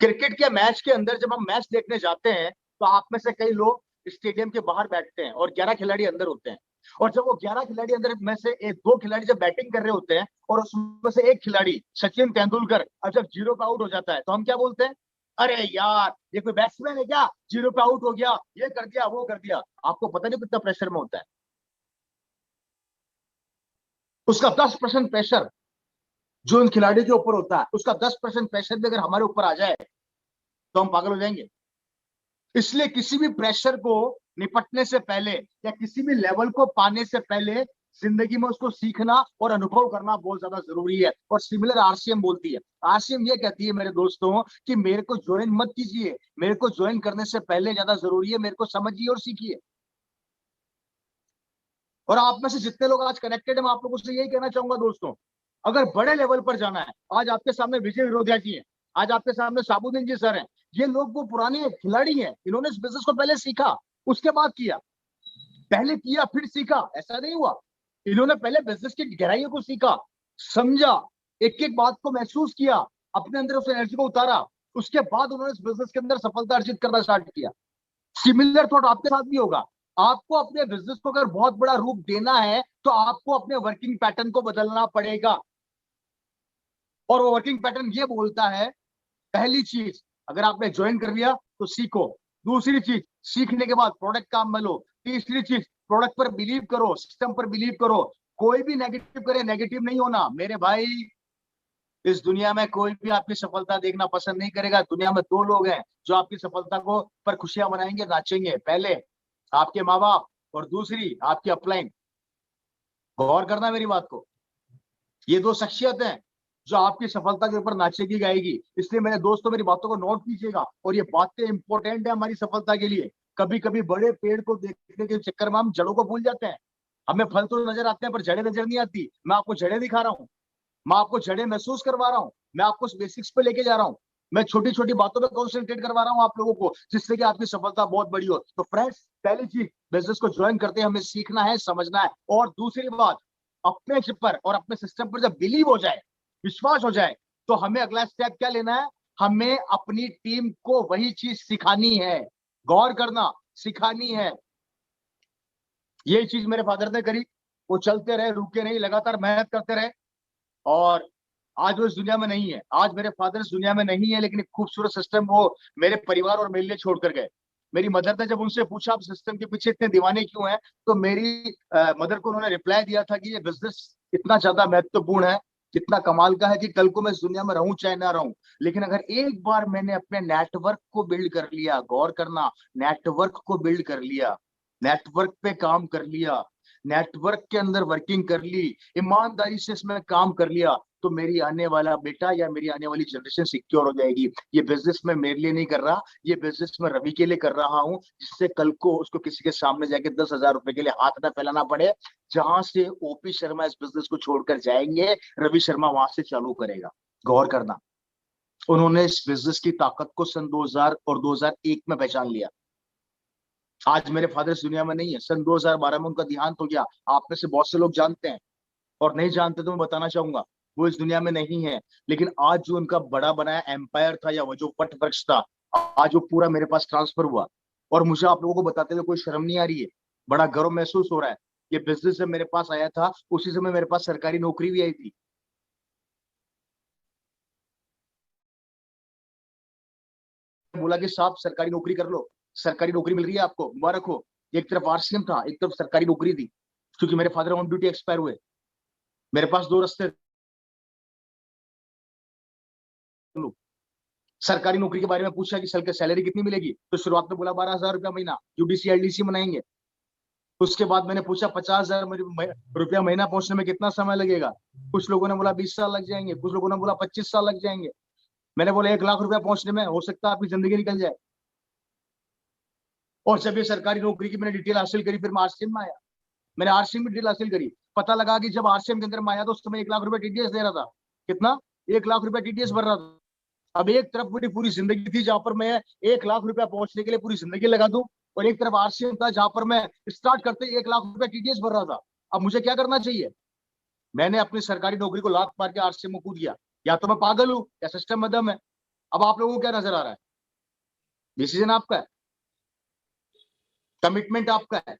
क्रिकेट के मैच के अंदर जब हम मैच देखने जाते हैं तो आप में से कई लोग स्टेडियम के बाहर बैठते हैं और 11 खिलाड़ी अंदर होते हैं, और जब वो 11 खिलाड़ी अंदर में से एक दो खिलाड़ी जब बैटिंग कर रहे होते हैं और उसमें से एक खिलाड़ी सचिन तेंदुलकर अब जब जीरो पे आउट हो जाता है तो हम क्या बोलते हैं, अरे यार ये कोई बैट्समैन है क्या, जीरो पे आउट हो गया, ये कर दिया वो कर दिया। आपको पता नहीं कितना प्रेशर में होता है, उसका 10% प्रेशर जो इन खिलाड़ियों के ऊपर होता है, उसका 10% प्रेशर भी अगर हमारे ऊपर आ जाए तो हम पागल हो जाएंगे। इसलिए किसी भी प्रेशर को निपटने से पहले या किसी भी लेवल को पाने से पहले जिंदगी में उसको सीखना और अनुभव करना बहुत ज्यादा जरूरी है। और सिमिलर आरसीएम बोलती है, आरसीएम ये कहती है मेरे दोस्तों कि मेरे को ज्वाइन मत कीजिए, मेरे को ज्वाइन करने से पहले ज्यादा जरूरी है मेरे को समझिए और सीखिए। और आप में से जितने लोग आज कनेक्टेड है मैं आप लोगों से यही कहना चाहूंगा दोस्तों, अगर बड़े लेवल पर जाना है, आज आपके सामने विजय विरोधिया जी हैं, आज आपके सामने साबुद्दीन जी सर हैं, ये लोग वो पुराने खिलाड़ी हैं, इन्होंने इस बिजनेस को पहले सीखा उसके बाद किया, पहले किया फिर सीखा, ऐसा नहीं हुआ। इन्होंने पहले बिजनेस की गहराइयों को सीखा, समझा, एक एक बात को महसूस किया, अपने अंदर उस एनर्जी को उतारा, उसके बाद उन्होंने इस बिजनेस के अंदर सफलता अर्जित करना स्टार्ट किया। सिमिलर थॉट आपके साथ भी होगा। आपको अपने बिजनेस को अगर बहुत बड़ा रूप देना है तो आपको अपने वर्किंग पैटर्न को बदलना पड़ेगा। और वो वर्किंग पैटर्न ये बोलता है, पहली चीज, अगर आपने ज्वाइन कर लिया तो सीखो। दूसरी चीज, सीखने के बाद प्रोडक्ट काम में लो। तीसरी चीज, प्रोडक्ट पर बिलीव करो, सिस्टम पर बिलीव करो। कोई भी नेगेटिव करे, नेगेटिव नहीं होना मेरे भाई। इस दुनिया में कोई भी आपकी सफलता देखना पसंद नहीं करेगा। दुनिया में दो लोग हैं जो आपकी सफलता को पर खुशियां मनाएंगे, नाचेंगे। पहले आपके माँ बाप, और दूसरी आपकी अपलाइन। गौर करना मेरी बात को। ये दो शख्सियत हैं जो आपकी सफलता के ऊपर नाचेगी गाएगी। इसलिए मेरे दोस्तों, मेरी बातों को नोट कीजिएगा, और ये बातें इंपॉर्टेंट है हमारी सफलता के लिए। कभी कभी बड़े पेड़ को देखने के चक्कर में हम जड़ों को भूल जाते हैं। हमें फल तो नजर आते हैं पर जड़ें नजर नहीं आती। मैं आपको जड़ें दिखा रहा हूँ, मैं आपको जड़ें महसूस करवा रहा हूँ, मैं आपको बेसिक्स पे लेके जा रहा हूँ, मैं छोटी छोटी बातों पे कॉन्सेंट्रेट करवा रहा हूँ आप लोगों को, जिससे कि आपकी सफलता बहुत बड़ी हो। तो फ्रेंड्स, पहली चीज, बिजनेस को ज्वाइन करते हैं हमें सीखना है, समझना है। और दूसरी बात, अपने चिप पर और अपने सिस्टम पर जब बिलीव हो जाए, विश्वास हो जाए, तो हमें अगला स्टेप क्या लेना है? हमें अपनी टीम को वही चीज सिखानी है। गौर करना, सिखानी है। यही चीज मेरे फादर ने करी। वो चलते रहे, रुके नहीं, लगातार मेहनत करते रहे। और आज वो इस दुनिया में नहीं है। आज मेरे फादर इस दुनिया में नहीं है, लेकिन एक खूबसूरत सिस्टम वो मेरे परिवार और मेरे लिए छोड़कर गए। मेरी मदर ने जब उनसे पूछा आप सिस्टम के पीछे इतने दीवाने क्यों हैं, तो मेरी मदर को उन्होंने रिप्लाई दिया था कि ये बिजनेस इतना ज्यादा महत्वपूर्ण है, इतना कमाल का है कि कल को मैं इस दुनिया में रहूं चाहे ना रहूं, लेकिन अगर एक बार मैंने अपने नेटवर्क को बिल्ड कर लिया, गौर करना, नेटवर्क को बिल्ड कर लिया, नेटवर्क पे काम कर लिया, नेटवर्क के अंदर वर्किंग कर ली, ईमानदारी से इसमें काम कर लिया, तो मेरी आने वाला बेटा या मेरी आने वाली जनरेशन सिक्योर हो जाएगी। ये बिजनेस मैं मेरे लिए नहीं कर रहा, ये बिजनेस मैं रवि के लिए कर रहा हूँ, जिससे कल को उसको किसी के सामने जाके 10,000 रुपए के लिए हाथ ना फैलाना पड़े। जहां से ओपी शर्मा इस बिजनेस को छोड़कर जाएंगे, रवि शर्मा वहां से चालू करेगा। गौर करना, उन्होंने इस बिजनेस की ताकत को सन 2000 और 2001 में पहचान लिया। आज मेरे फादर इस दुनिया में नहीं है, सन 2012 में उनका देहांत हो गया। आप में से बहुत से लोग जानते हैं, और नहीं जानते तो मैं बताना चाहूंगा, वो इस दुनिया में नहीं है। लेकिन आज जो उनका बड़ा बनाया एम्पायर था, या वो जो वट वृक्ष था, आज वो पूरा मेरे पास ट्रांसफर हुआ। और मुझे आप लोगों को बताते हुए कोई शर्म नहीं आ रही है, बड़ा गर्व महसूस हो रहा है। ये बिजनेस जब मेरे पास आया था, उसी समय मेरे पास सरकारी नौकरी भी आई थी। बोला कि साहब सरकारी नौकरी कर लो, सरकारी नौकरी मिल रही है आपको, मुबारक हो। एक तरफ आरसीएम था, एक तरफ सरकारी नौकरी थी, क्योंकि मेरे फादर ऑन ड्यूटी एक्सपायर हुए। मेरे पास दो रास्ते, सरकारी नौकरी के बारे में पूछा कि सर सैलरी कितनी मिलेगी, तो शुरुआत में बोला 12,000 रुपया महीना, यूडीसी एलडीसी मनाएंगे। उसके बाद मैंने पूछा 50,000 रुपया महीना पहुंचने में कितना समय लगेगा। कुछ लोगों ने बोला 20 साल लग जाएंगे, कुछ लोगों ने बोला 25 साल लग जाएंगे। मैंने बोला 1 लाख रुपया पहुंचने में हो सकता है आपकी जिंदगी निकल जाए। और जब ये सरकारी नौकरी की मैंने डिटेल हासिल करी, फिर मैं आरसीएम में आया। मैंने आरसीएम में डिटेल हासिल करी, पता लगा कि जब आरसीएम के अंदर में आया तो उस समय 1 लाख रुपया टीडीएस दे रहा था। कितना? 1 लाख रुपया टीडीएस भर रहा था। अब एक तरफ मेरी पूरी जिंदगी थी जहां पर मैं 1 लाख रुपया पहुंचने के लिए पूरी जिंदगी लगा दूं, और एक तरफ आरसीएम था जहां पर मैं स्टार्ट करते 1 लाख रुपया टीडीएस भर रहा था। अब मुझे क्या करना चाहिए? मैंने अपनी सरकारी नौकरी को लात मार के आरसीएम में कूद गया। या तो मैं पागल हूं या सिस्टम में दम है। अब आप लोगों को क्या नजर आ रहा है? डिसीजन आपका है, कमिटमेंट आपका है।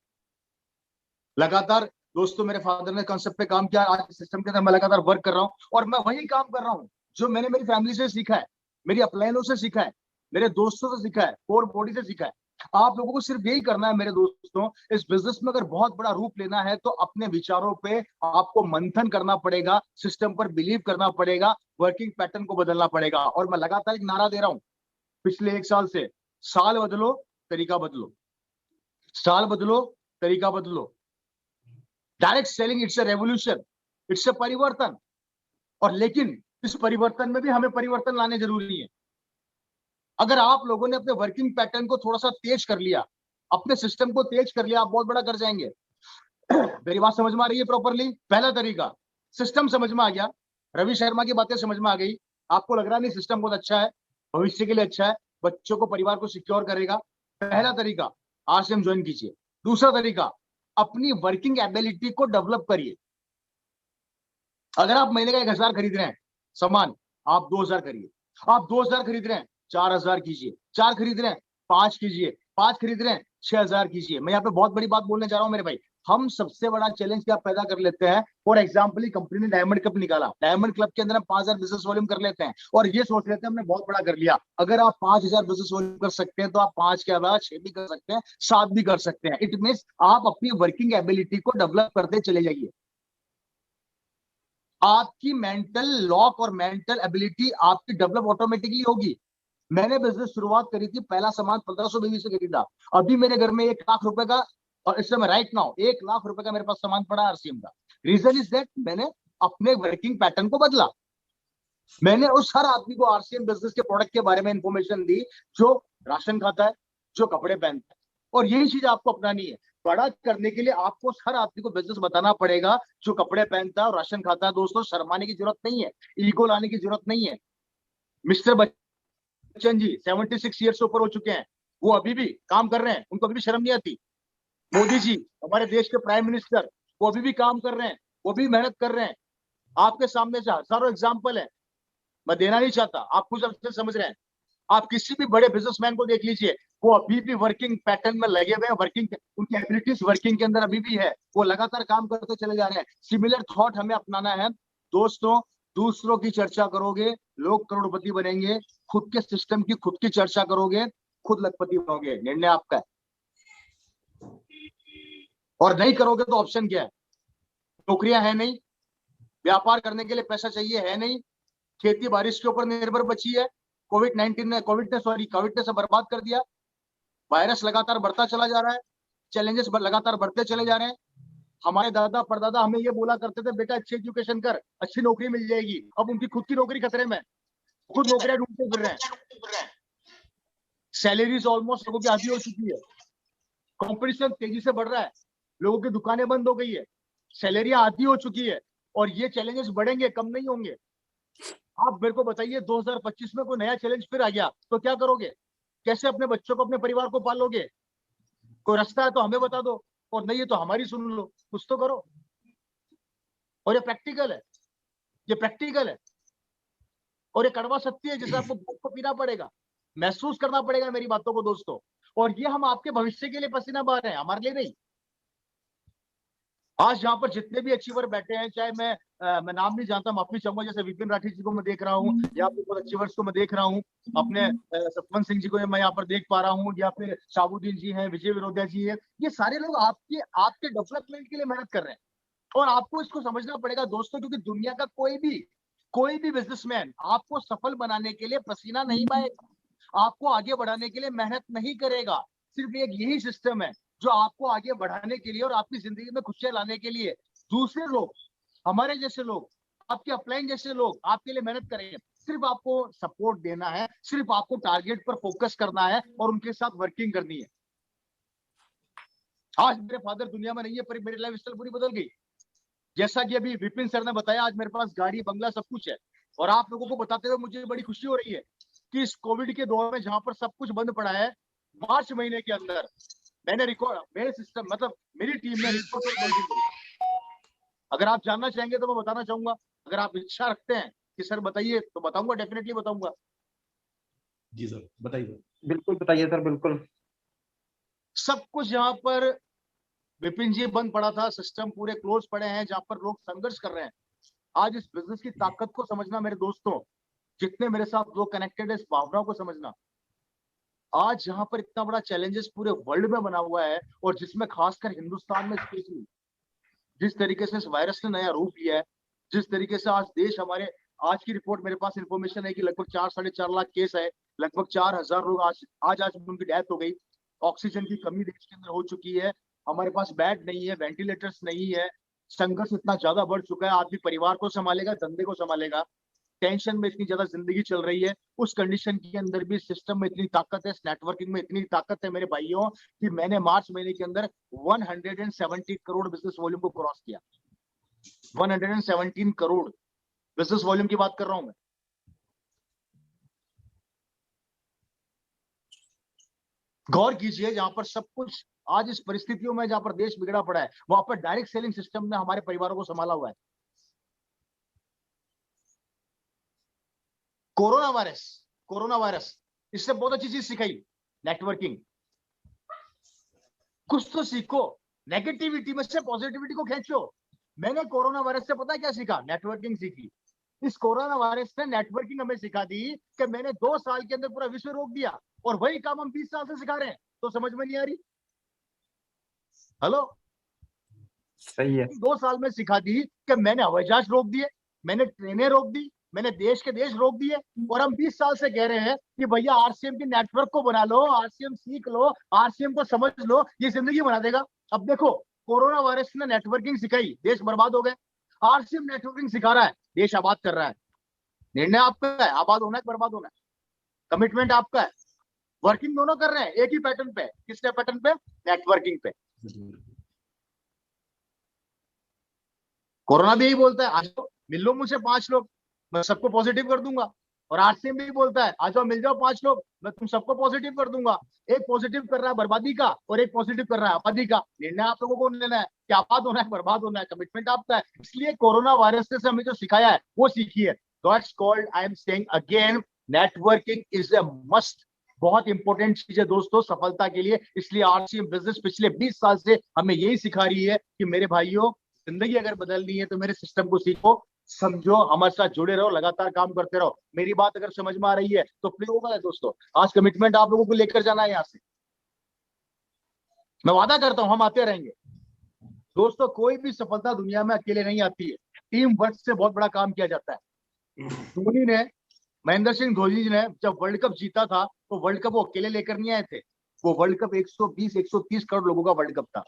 लगातार दोस्तों, मेरे फादर ने कॉन्सेप्ट पे काम किया, आज सिस्टम के अंदर मैं लगातार वर्क कर रहा हूँ, और मैं वही काम कर रहा हूँ जो मैंने मेरी फैमिली से सीखा है, मेरी अपलाइनों से सीखा है, मेरे दोस्तों से सीखा है, कोर बॉडी से सीखा है। आप लोगों को सिर्फ यही करना है मेरे दोस्तों। इस बिजनेस में अगर बहुत बड़ा रूप लेना है तो अपने विचारों पे आपको मंथन करना पड़ेगा, सिस्टम पर बिलीव करना पड़ेगा, वर्किंग पैटर्न को बदलना पड़ेगा। और मैं लगातार एक नारा दे रहा हूँ पिछले 1 साल से, साल बदलो तरीका बदलो, साल बदलो तरीका बदलो। Direct selling it's a revolution, it's a परिवर्तन। और लेकिन इस परिवर्तन में भी हमें परिवर्तन लाने जरूरी है। अगर आप लोगों ने अपने वर्किंग पैटर्न को थोड़ा सा तेज कर लिया, अपने सिस्टम को तेज कर लिया, आप बहुत बड़ा कर जाएंगे। मेरी बात समझ में आ रही है प्रॉपरली? पहला तरीका, सिस्टम समझ में आ गया, रवि शर्मा की बातें समझ में आ गई, आपको लग रहा नहीं सिस्टम बहुत अच्छा है, भविष्य के लिए अच्छा है, बच्चों को परिवार को सिक्योर करेगा। पहला तरीका आरसीएम ज्वाइन कीजिए। दूसरा तरीका अपनी वर्किंग एबिलिटी को डेवलप करिए। अगर आप महीने का 1,000 खरीद रहे हैं सामान, आप 2,000 करिए। आप 2,000 खरीद रहे हैं 4,000 कीजिए। 4 खरीद रहे हैं 5 कीजिए। 5 खरीद रहे हैं 6,000 कीजिए। मैं यहाँ पे बहुत बड़ी बात बोलने जा रहा हूँ मेरे भाई। हम सबसे बड़ा चैलेंज क्या पैदा कर लेते हैं। फॉर एग्जाम्पल कंपनी ने डायमंड कप निकाला, डायमंड क्लब के अंदर हम 5,000 बिजनेस वॉल्यूम कर लेते हैं और ये सोच लेते हैं हमने बहुत बड़ा कर लिया। अगर आप 5,000 बिजनेस वॉल्यूम कर सकते हैं तो आप 5 के अलावा 6 भी कर सकते हैं, 7 भी कर सकते हैं। इट मीन्स आप अपनी वर्किंग एबिलिटी को डेवलप करते चले जाइए। आपकी मेंटल लॉक और मेंटल एबिलिटी आपकी डेवलप ऑटोमेटिकली होगी। मैंने बिजनेस शुरुआत करी थी, पहला सामान 1,500 बीवी से खरीदा। अभी मेरे घर में 1,00,000 रुपए का, और इस समय राइट नाउ 1,00,000 रुपए का मेरे पास सामान पड़ा आरसीएम का। रीजन इज दैट मैंने अपने वर्किंग पैटर्न को बदला। मैंने उस हर आदमी को आरसीएम बिजनेस के प्रोडक्ट के बारे में इंफॉर्मेशन दी जो राशन खाता है, जो कपड़े पहनता है। और यही चीज आपको अपनानी है। बड़ा करने के लिए आपको हर आदमी को बिजनेस बताना पड़ेगा जो कपड़े पहनता है और राशन खाता है। दोस्तों, शर्माने की जरूरत नहीं है, ईगो लाने की जरूरत नहीं है। मिस्टर बच्चन जी 76 ईयर्स से ऊपर हो चुके हैं, वो अभी भी काम कर रहे हैं, उनको अभी भी शर्म नहीं आती। मोदी जी हमारे देश के प्राइम मिनिस्टर, वो अभी भी काम कर रहे हैं, वो भी मेहनत कर रहे हैं। आपके सामने से हजारों एग्जाम्पल है, मैं देना नहीं चाहता, आप कुछ अच्छे समझ रहे हैं। आप किसी भी बड़े बिजनेसमैन को देख लीजिए, वो अभी भी वर्किंग पैटर्न में लगे हुए हैं, वर्किंग उनकी एबिलिटीज वर्किंग के अंदर अभी भी है, वो लगातार काम करते चले जा रहे हैं। सिमिलर थॉट हमें अपनाना है दोस्तों। दूसरों की चर्चा करोगे लोग करोड़पति बनेंगे, खुद के सिस्टम की खुद की चर्चा करोगे खुद लखपति बनोगे। निर्णय आपका है। और नहीं करोगे तो ऑप्शन क्या है। नौकरियां है नहीं, व्यापार करने के लिए पैसा चाहिए है नहीं, खेती बारिश के ऊपर निर्भर बची है। कोविड ने सब बर्बाद कर दिया। वायरस लगातार बढ़ता चला जा रहा है, चैलेंजेस लगातार बढ़ते चले जा रहे हैं। हमारे दादा परदादा हमें ये बोला करते थे, बेटा अच्छी एजुकेशन कर, अच्छी नौकरी मिल जाएगी। अब उनकी खुद की नौकरी खतरे में, खुद नौकरियां ढूंढते फिर रहे हैं। सैलरीज ऑलमोस्ट लोगों की आधी हो चुकी है, कंपटीशन तेजी से बढ़ रहा है, लोगों की दुकानें बंद हो गई है, सैलरियां आधी हो चुकी है, और ये चैलेंजेस बढ़ेंगे, कम नहीं होंगे। आप मेरे को बताइए 2025 में कोई नया चैलेंज फिर आ गया तो क्या करोगे। कैसे अपने बच्चों को अपने परिवार को पालोगे। कोई रास्ता है तो हमें बता दो, और नहीं है तो हमारी सुन लो, कुछ तो करो। और ये प्रैक्टिकल है, ये प्रैक्टिकल है, और ये कड़वा सत्य है जिसे आपको पीना पड़ेगा, महसूस करना पड़ेगा मेरी बातों को दोस्तों। और ये हम आपके भविष्य के लिए पसीना बहा रहे हैं, हमारे लिए नहीं। आज यहाँ पर जितने भी अचीवर बैठे हैं, चाहे मैं नाम नहीं जानता, माफी चाहूंगा, जैसे विपिन राठी जी को मैं देख रहा हूँ, या फिर बहुत अचीवर्स को मैं देख रहा हूँ, अपने सतवंत सिंह जी को मैं यहाँ पर देख पा रहा हूँ, या फिर शाहबुद्दीन जी हैं, विजय विरोधिया जी है। ये सारे लोग आपके डेवलपमेंट के लिए मेहनत कर रहे हैं। और आपको इसको समझना पड़ेगा दोस्तों, क्योंकि दुनिया का कोई भी बिजनेसमैन आपको सफल बनाने के लिए पसीना नहीं बहाएगा, आपको आगे बढ़ाने के लिए मेहनत नहीं करेगा। सिर्फ एक यही सिस्टम है जो आपको आगे बढ़ाने के लिए और आपकी जिंदगी में खुशियां लाने के लिए दूसरे लोग, हमारे जैसे लोग, आपके अपलाइन जैसे लोग आपके लिए मेहनत करेंगे। सिर्फ आपको सपोर्ट देना है, सिर्फ आपको टारगेट पर फोकस करना है और उनके साथ वर्किंग करनी है। आज मेरे फादर दुनिया में नहीं है, पर मेरी लाइफ स्टाइल पूरी बदल गई। जैसा कि अभी विपिन सर ने बताया, आज मेरे पास गाड़ी बंगला सब कुछ है। और आप लोगों को बताते हुए मुझे बड़ी खुशी हो रही है कि इस कोविड के दौर में जहां पर सब कुछ बंद पड़ा है, मार्च महीने के अंदर मैंने रिकॉर्ड, मेरे सिस्टम मतलब मेरी टीम ने रिकॉर्ड। अगर आप जानना चाहेंगे तो मैं बताना चाहूंगा, अगर आप इच्छा रखते हैं कि सर बताइए तो बताऊंगा, डेफिनेटली बताऊंगा। जी सर बताइए। बिल्कुल बताइए सर, बिल्कुल। सब कुछ यहाँ पर विपिन जी बंद पड़ा था, सिस्टम पूरे क्लोज पड़े हैं, जहां पर लोग संघर्ष कर रहे हैं। आज इस बिजनेस की ताकत को समझना मेरे दोस्तों, जितने मेरे साथ लोग कनेक्टेड है, इस भावनाओं को समझना। आज यहाँ पर इतना बड़ा चैलेंजेस पूरे वर्ल्ड में बना हुआ है, और जिसमें खासकर हिंदुस्तान में स्पेशली जिस तरीके से इस वायरस ने नया रूप लिया है, जिस तरीके से आज देश हमारे, आज की रिपोर्ट मेरे पास इंफॉर्मेशन है कि लगभग 4-4.5 लाख केस है, लगभग 4,000 लोग आज उनकी डेथ हो गई। ऑक्सीजन की कमी देश के अंदर हो चुकी है, हमारे पास बेड नहीं है, वेंटिलेटर्स नहीं है, संघर्ष इतना ज्यादा बढ़ चुका है। आदमी परिवार को संभालेगा, धंधे को संभालेगा, टेंशन में इतनी ज्यादा जिंदगी चल रही है। उस कंडीशन के अंदर भी सिस्टम में इतनी ताकत है, नेटवर्किंग में इतनी ताकत है मेरे भाइयों, कि मैंने मार्च महीने के अंदर 170 करोड़ बिजनेस वॉल्यूम को क्रॉस किया। 117 करोड़। बिजनेस वॉल्यूम की बात कर रहा हूं मैं। गौर कीजिए, जहां पर सब कुछ आज इस परिस्थितियों में जहां पर देश बिगड़ा पड़ा है, वहां पर डायरेक्ट सेलिंग सिस्टम ने हमारे परिवारों को संभाला हुआ है। कोरोना वायरस, कोरोना वायरस इससे बहुत अच्छी चीज सिखाई, नेटवर्किंग। कुछ तो सीखो, नेगेटिविटी में से पॉजिटिविटी को खींचो। मैंने कोरोना वायरस से पता है क्या सीखा? नेटवर्किंग सीखी। इस कोरोना वायरस ने नेटवर्किंग हमें सिखा दी कि मैंने 2 साल के अंदर पूरा विश्व रोक दिया, और वही काम हम 20 साल से सिखा रहे हैं। तो समझ में नहीं आ रही? हेलो, सही है। 2 साल में सिखा दी कि मैंने हवाई जहाज रोक दिए, मैंने ट्रेनें रोक दी, मैंने देश के देश रोक दिए, और हम 20 साल से कह रहे हैं कि भैया आरसीएम के नेटवर्क को बना लो, आरसीएम सीख लो, आरसीएम को समझ लो, ये जिंदगी बना देगा। अब देखो, कोरोना वायरस ने नेटवर्किंग सिखाई, देश बर्बाद हो गए। आरसीएम नेटवर्किंग सिखा रहा है, देश आबाद कर रहा है। निर्णय आपका है, आबाद होना है, बर्बाद होना है। कमिटमेंट आपका है। वर्किंग दोनों कर रहे हैं एक ही पैटर्न पे। किसके पैटर्न पे? नेटवर्किंग पे। कोरोना भी यही बोलता है, आ जाओ मिल लो मुझसे 5 लोग, मैं सबको पॉजिटिव कर दूंगा। और आरसीएम भी बोलता है, आ जाओ मिल जाओ 5 लोग, मैं तुम सबको पॉजिटिव कर दूंगा। एक पॉजिटिव कर रहा है बर्बादी का, और एक पॉजिटिव कर रहा है आबादी का। निर्णय आप लोगों को लेना है कि आबाद होना है, बर्बाद होना है। कमिटमेंट आपका है। इसलिए कोरोना वायरस से हमें जो सिखाया है वो सीखिए। That's called, I am saying again, networking is a must. बहुत इंपॉर्टेंट चीज है दोस्तों सफलता के लिए। इसलिए आरसीएम बिजनेस पिछले 20 साल से हमें यही सिखा रही है कि मेरे भाइयों, जिंदगी अगर बदलनी है तो मेरे सिस्टम को सीखो, समझो, हमारे साथ जुड़े रहो, लगातार काम करते रहो। मेरी बात अगर समझ में आ रही है तो प्लीज होगा दोस्तों, आज कमिटमेंट आप लोगों को लेकर जाना है यहाँ से। मैं वादा करता हूं हम आते रहेंगे दोस्तों। कोई भी सफलता दुनिया में अकेले नहीं आती है, टीम वर्क से बहुत बड़ा काम किया जाता है। धोनी ने, महेंद्र सिंह धोनी ने जब वर्ल्ड कप जीता था तो वर्ल्ड कप वो अकेले लेकर नहीं आए थे। वो वर्ल्ड कप 120-130 करोड़ लोगों का वर्ल्ड कप था।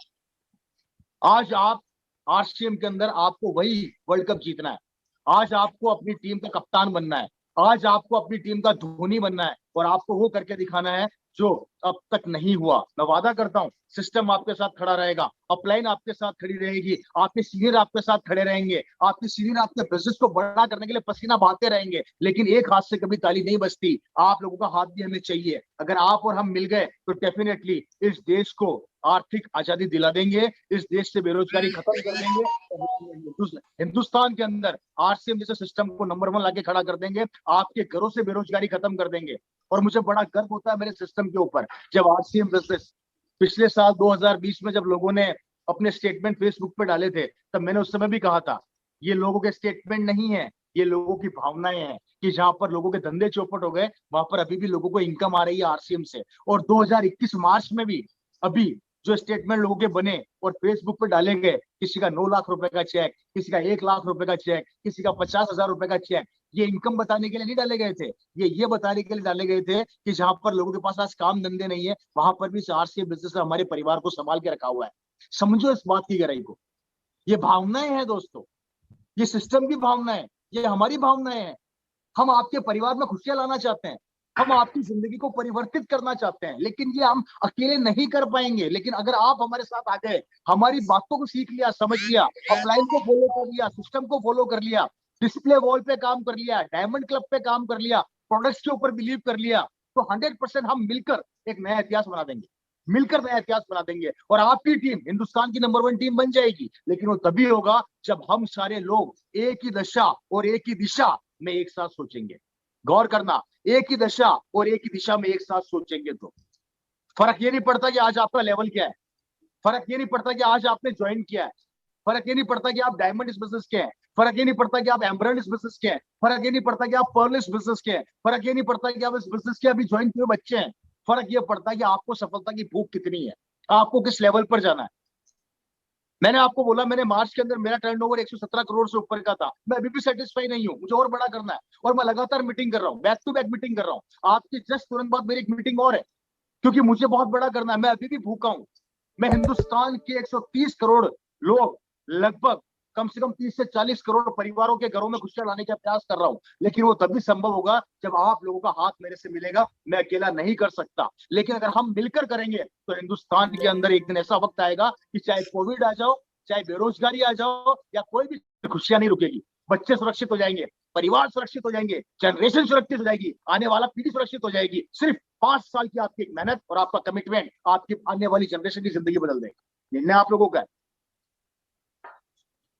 आज आप आरसीएम के अंदर आपको वही वर्ल्ड कप जीतना है। आज आपको अपनी टीम का कप्तान बनना है। आज आपको अपनी टीम का धोनी बनना है, और आपको वो करके दिखाना है जो अब तक नहीं हुआ। मैं वादा करता हूं सिस्टम आपके साथ खड़ा रहेगा, अपलाइन आपके साथ खड़ी रहेगी, आपके सीनियर आपके साथ खड़े रहेंगे, आपके सीनियर आपके बिजनेस को बड़ा करने के लिए पसीना बहाते रहेंगे। लेकिन एक हाथ से कभी ताली नहीं बजती, आप लोगों का हाथ भी हमें चाहिए। अगर आप और हम मिल गए तो डेफिनेटली इस देश को आर्थिक आजादी दिला देंगे, इस देश से बेरोजगारी खत्म कर देंगे। हिंदुस्तान के अंदर आरसीएम जैसे सिस्टम को नंबर 1 लाके खड़ा कर देंगे। आपके घरों से बेरोजगारी खत्म कर देंगे। और मुझे बड़ा गर्व होता है मेरे सिस्टम के ऊपर, जब आरसीएम बिजनेस पिछले साल 2020 में जब लोगों ने अपने स्टेटमेंट फेसबुक पे डाले थे, तब मैंने उस समय भी कहा था ये लोगों के स्टेटमेंट नहीं है, ये लोगों की भावनाएं हैं। कि जहां पर लोगों के धंधे चौपट हो गए, वहां पर अभी भी लोगों को इनकम आ रही है आरसीएम से। और 2021 मार्च में भी अभी जो स्टेटमेंट लोगों के बने और फेसबुक पे डाले गए, किसी का 9 लाख रुपए का चेक, किसी का 1 लाख रुपए का चेक, किसी का 50,000 रुपए का चेक, ये इनकम बताने के लिए नहीं डाले गए थे। ये बताने के लिए डाले गए थे कि जहां पर लोगों के पास आज काम धंधे नहीं है, वहां पर भी आरसीएम बिजनेस ने हमारे परिवार को संभाल के रखा हुआ है। समझो इस बात की गहराई को। ये भावनाएं हैं दोस्तों, ये सिस्टम की भावनाएं, ये हमारी भावनाएं हैं। हम आपके परिवार में खुशियां लाना चाहते हैं, हम आपकी जिंदगी को परिवर्तित करना चाहते हैं, लेकिन ये हम अकेले नहीं कर पाएंगे। लेकिन अगर आप हमारे साथ आ गए, हमारी बातों को सीख लिया, समझ लिया, अपलाइन को फॉलो कर लिया, सिस्टम को फॉलो कर लिया, डिस्प्ले वॉल पे काम कर लिया, डायमंड क्लब पे काम कर लिया, प्रोडक्ट्स के ऊपर बिलीव कर लिया, तो 100% हम मिलकर एक नया इतिहास बना देंगे। मिलकर नया इतिहास बना देंगे, और आपकी टीम हिंदुस्तान की नंबर 1 टीम बन जाएगी। लेकिन वो तभी होगा जब हम सारे लोग एक ही दशा और एक ही दिशा में एक साथ सोचेंगे। गौर करना, एक ही दशा और एक ही दिशा में एक साथ सोचेंगे तो फर्क ये नहीं पड़ता कि आज आपका लेवल क्या है, फर्क ये नहीं पड़ता कि आज आपने ज्वाइन किया है, फर्क ये नहीं पड़ता कि आप डायमंड इस बिजनेस के हैं, फर्क ये नहीं पड़ता कि आप एमराल्ड इस बिजनेस के हैं, फर्क ये नहीं पड़ता कि आप पर्ल इस बिजनेस के हैं, फर्क ये नहीं पड़ता कि आप इस बिजनेस के अभी ज्वाइन किए बच्चे हैं। फर्क ये पड़ता है कि आपको सफलता की भूख कितनी है, आपको किस लेवल पर जाना है। मैंने आपको बोला, मैंने मार्च के अंदर मेरा टर्नओवर 117 करोड़ से ऊपर का था। मैं अभी भी सेटिस्फाई नहीं हूं, मुझे और बड़ा करना है, और मैं लगातार मीटिंग कर रहा हूं, बैक टू बैक मीटिंग कर रहा हूं। आपकी जस्ट तुरंत बाद मेरी एक मीटिंग और है, क्योंकि मुझे बहुत बड़ा करना है। मैं अभी भी भूखा हूं। मैं हिंदुस्तान के 130 करोड़ लोग, लगभग कम से कम 30 से 40 करोड़ परिवारों के घरों में खुशियां लाने का प्रयास कर रहा हूं। लेकिन वो तभी संभव होगा जब आप लोगों का हाथ मेरे से मिलेगा। मैं अकेला नहीं कर सकता, लेकिन अगर हम मिलकर करेंगे तो हिंदुस्तान के अंदर एक दिन ऐसा वक्त आएगा कि चाहे कोविड आ जाओ, चाहे बेरोजगारी आ जाओ, या कोई भी, खुशियां नहीं रुकेगी। बच्चे सुरक्षित हो जाएंगे, परिवार सुरक्षित हो जाएंगे, जनरेशन सुरक्षित हो जाएगी, आने वाला पीढ़ी सुरक्षित हो जाएगी। सिर्फ 5 साल की आपकी एक मेहनत और आपका कमिटमेंट आपकी आने वाली जनरेशन की जिंदगी बदल देगा। निर्णय आप लोगों का है।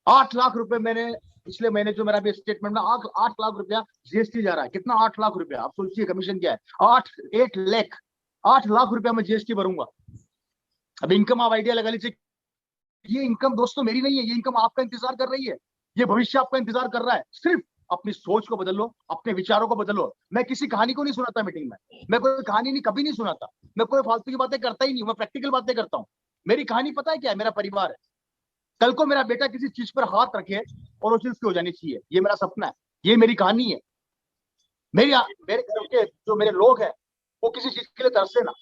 8 लाख रुपए मैंने पिछले महीने जो मेरा भी स्टेटमेंट में 8 लाख रुपया जीएसटी जा रहा है। कितना? 8 लाख रुपया। आप सोचिए कमीशन क्या है। 8 लाख रुपया मैं जीएसटी भरूंगा। अब इनकम आप आइडिया लगा लीजिए। ये इनकम दोस्तों मेरी नहीं है, ये इनकम आपका इंतजार कर रही है, ये भविष्य आपका इंतजार कर रहा है। सिर्फ अपनी सोच को बदल लो, अपने विचारों को बदलो। मैं किसी कहानी को नहीं सुनाता मीटिंग में, मैं कोई कहानी नहीं कभी नहीं सुनाता, मैं कोई फालतू की बातें करता ही नहीं, मैं प्रैक्टिकल बातें करता हूँ। मेरी कहानी पता है क्या है? मेरा परिवार है। कल को मेरा बेटा किसी चीज पर हाथ रखे और वो चीज की हो जानी चाहिए, ये मेरा सपना है, ये मेरी कहानी है। मेरे घर के जो मेरे लोग हैं वो किसी चीज के लिए तरसे ना,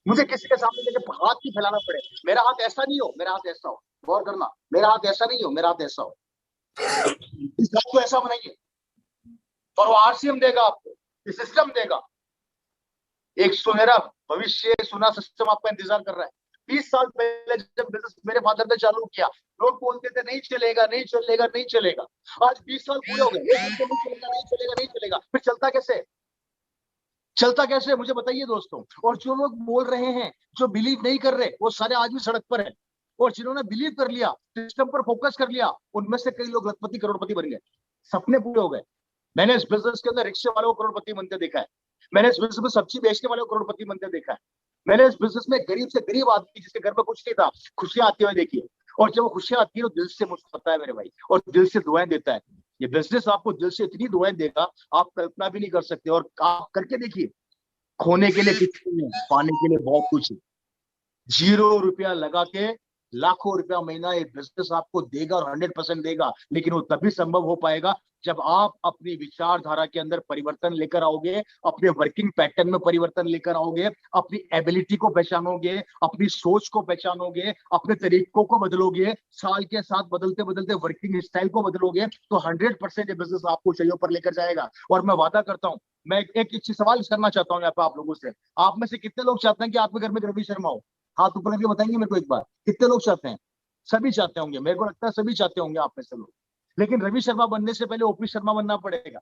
मुझे किसी के सामने देखे हाथ नहीं फैलाना पड़े। मेरा हाथ ऐसा नहीं हो, मेरा हाथ ऐसा हो। गौर करना, मेरा हाथ ऐसा नहीं हो, मेरा हाथ ऐसा हो। इस हाथ को ऐसा बनाइए और वो आरसीएम देगा आपको, ये सिस्टम देगा। एक सुनहरा भविष्य, सुना सिस्टम आपका इंतजार कर रहा है। 20 साल पहले जब बिजनेस मेरे फादर ने चालू किया, लोग बोलते थे नहीं चलेगा, नहीं चलेगा, नहीं चलेगा। आज 20 साल पूरे हो गए, नहीं चलेगा, नहीं चलेगा, नहीं चलेगा। फिर चलता कैसे? चलता कैसे मुझे बताइए दोस्तों। और जो लोग बोल रहे हैं, जो बिलीव नहीं कर रहे, वो सारे आज भी सड़क पर है। और जिन्होंने बिलीव कर लिया, सिस्टम पर फोकस कर लिया, उनमें से कई लोग लखपति करोड़पति बन गए, सपने पूरे हो गए। मैंने इस बिजनेस के अंदर रिक्शे वालों को करोड़पति बनते देखा है, मैंने इस बिजनेस में सब्जी बेचने वालों को करोड़पति बनते देखा है, मैंने इस बिजनेस में गरीब से गरीब आदमी जिसके घर में कुछ नहीं था, खुशियां आती हुई देखी है। और जब वो खुशियां आती है तो दिल से मुस्कुराता है मेरे भाई, और दिल से दुआएं देता है। ये बिजनेस आपको दिल से इतनी दुआएं देगा, आप कल्पना भी नहीं कर सकते। और आप करके देखिए, खोने के लिए कुछ नहीं है, पाने के लिए बहुत कुछ है। 0 रुपया लगा के लाखों रुपया महीना ये बिजनेस आपको देगा, और 100% देगा। लेकिन वो तभी संभव हो पाएगा जब आप अपनी विचारधारा के अंदर परिवर्तन लेकर आओगे, अपने वर्किंग पैटर्न में परिवर्तन लेकर आओगे, अपनी एबिलिटी को पहचानोगे, अपनी सोच को पहचानोगे, अपने तरीकों को बदलोगे, साल के साथ बदलते बदलते वर्किंग स्टाइल को बदलोगे, तो 100% ये बिजनेस आपको ऊंचाइयों पर लेकर जाएगा। और मैं वादा करता हूं, मैं एक सवाल करना चाहता हूँ यहाँ पे आप लोगों से। आप में से कितने लोग चाहते हैं कि आपके घर में रवि शर्मा हो? हाथ ऊपर करके बताएंगे मेरे को एक बार, कितने लोग चाहते हैं? सभी चाहते होंगे, मेरे को लगता है सभी चाहते होंगे आप में से लोग। लेकिन रवि शर्मा बनने से पहले ओपी शर्मा बनना पड़ेगा।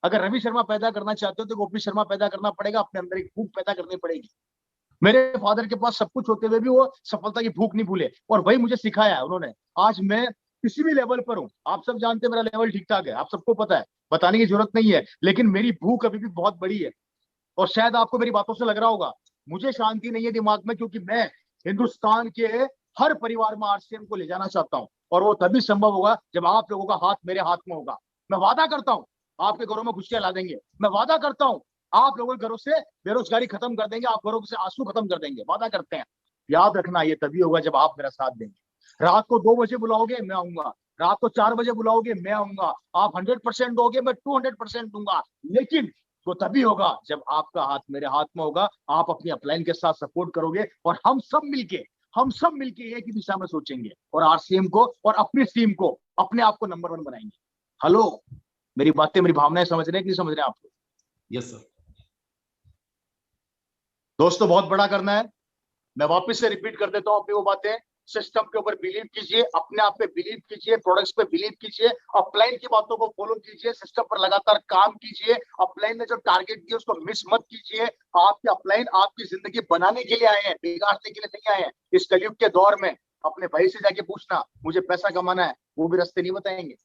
अगर रवि शर्मा पैदा करना चाहते हो तो ओपी शर्मा पैदा करना पड़ेगा, अपने अंदर एक भूख पैदा करनी पड़ेगी। मेरे फादर के पास सब कुछ होते हुए भी वो सफलता की भूख नहीं भूले, और वही मुझे सिखाया है उन्होंने। आज मैं किसी भी लेवल पर हूँ, आप सब जानते हैं मेरा लेवल ठीक ठाक है, आप सबको पता है, बताने की जरूरत नहीं है। लेकिन मेरी भूख अभी भी बहुत बड़ी है, और शायद आपको मेरी बातों से लग रहा होगा मुझे शांति नहीं है दिमाग में, क्योंकि मैं हिंदुस्तान के हर परिवार में आरसीएम को ले जाना चाहता हूं। और वो तभी संभव होगा जब आप लोगों का हाथ मेरे हाथ में होगा। मैं वादा करता हूं आपके घरों में खुशियां ला देंगे, मैं वादा करता हूं आप लोगों के घरों से बेरोजगारी खत्म कर देंगे, आप घरों से आंसू खत्म कर देंगे, वादा करते हैं। याद रखना, ये तभी होगा जब आप मेरा साथ देंगे। रात को 2 बजे बुलाओगे, मैं आऊंगा। रात को 4 बजे बुलाओगे, मैं आऊंगा। आप 100% दोगे, मैं 200% दूंगा। लेकिन तो तभी होगा जब आपका हाथ मेरे हाथ में होगा, आप अपनी अपलाइन के साथ सपोर्ट करोगे, और हम सब मिलके एक ही दिशा में सोचेंगे, और आरसीएम को और अपनी टीम को, अपने आप को नंबर 1 बनाएंगे। हेलो, मेरी बातें, मेरी भावनाएं समझ रहे हैं कि नहीं समझ रहे हैं आप लोग? Yes sir. दोस्तों बहुत बड़ा करना है, मैं वापस से रिपीट कर देता हूं अपनी वो बातें। सिस्टम के ऊपर बिलीव कीजिए, अपने आप पे बिलीव कीजिए, प्रोडक्ट्स पे बिलीव कीजिए, अपलाइन की बातों को फॉलो कीजिए, सिस्टम पर लगातार काम कीजिए। अपलाइन ने जो टारगेट दिया उसको मिस मत कीजिए। आपके अपलाइन आपकी जिंदगी बनाने के लिए आए हैं, बिगाड़ने के लिए नहीं आए हैं। इस कलयुग के दौर में अपने भाई से जाके पूछना मुझे पैसा कमाना है, वो भी रास्ते नहीं बताएंगे।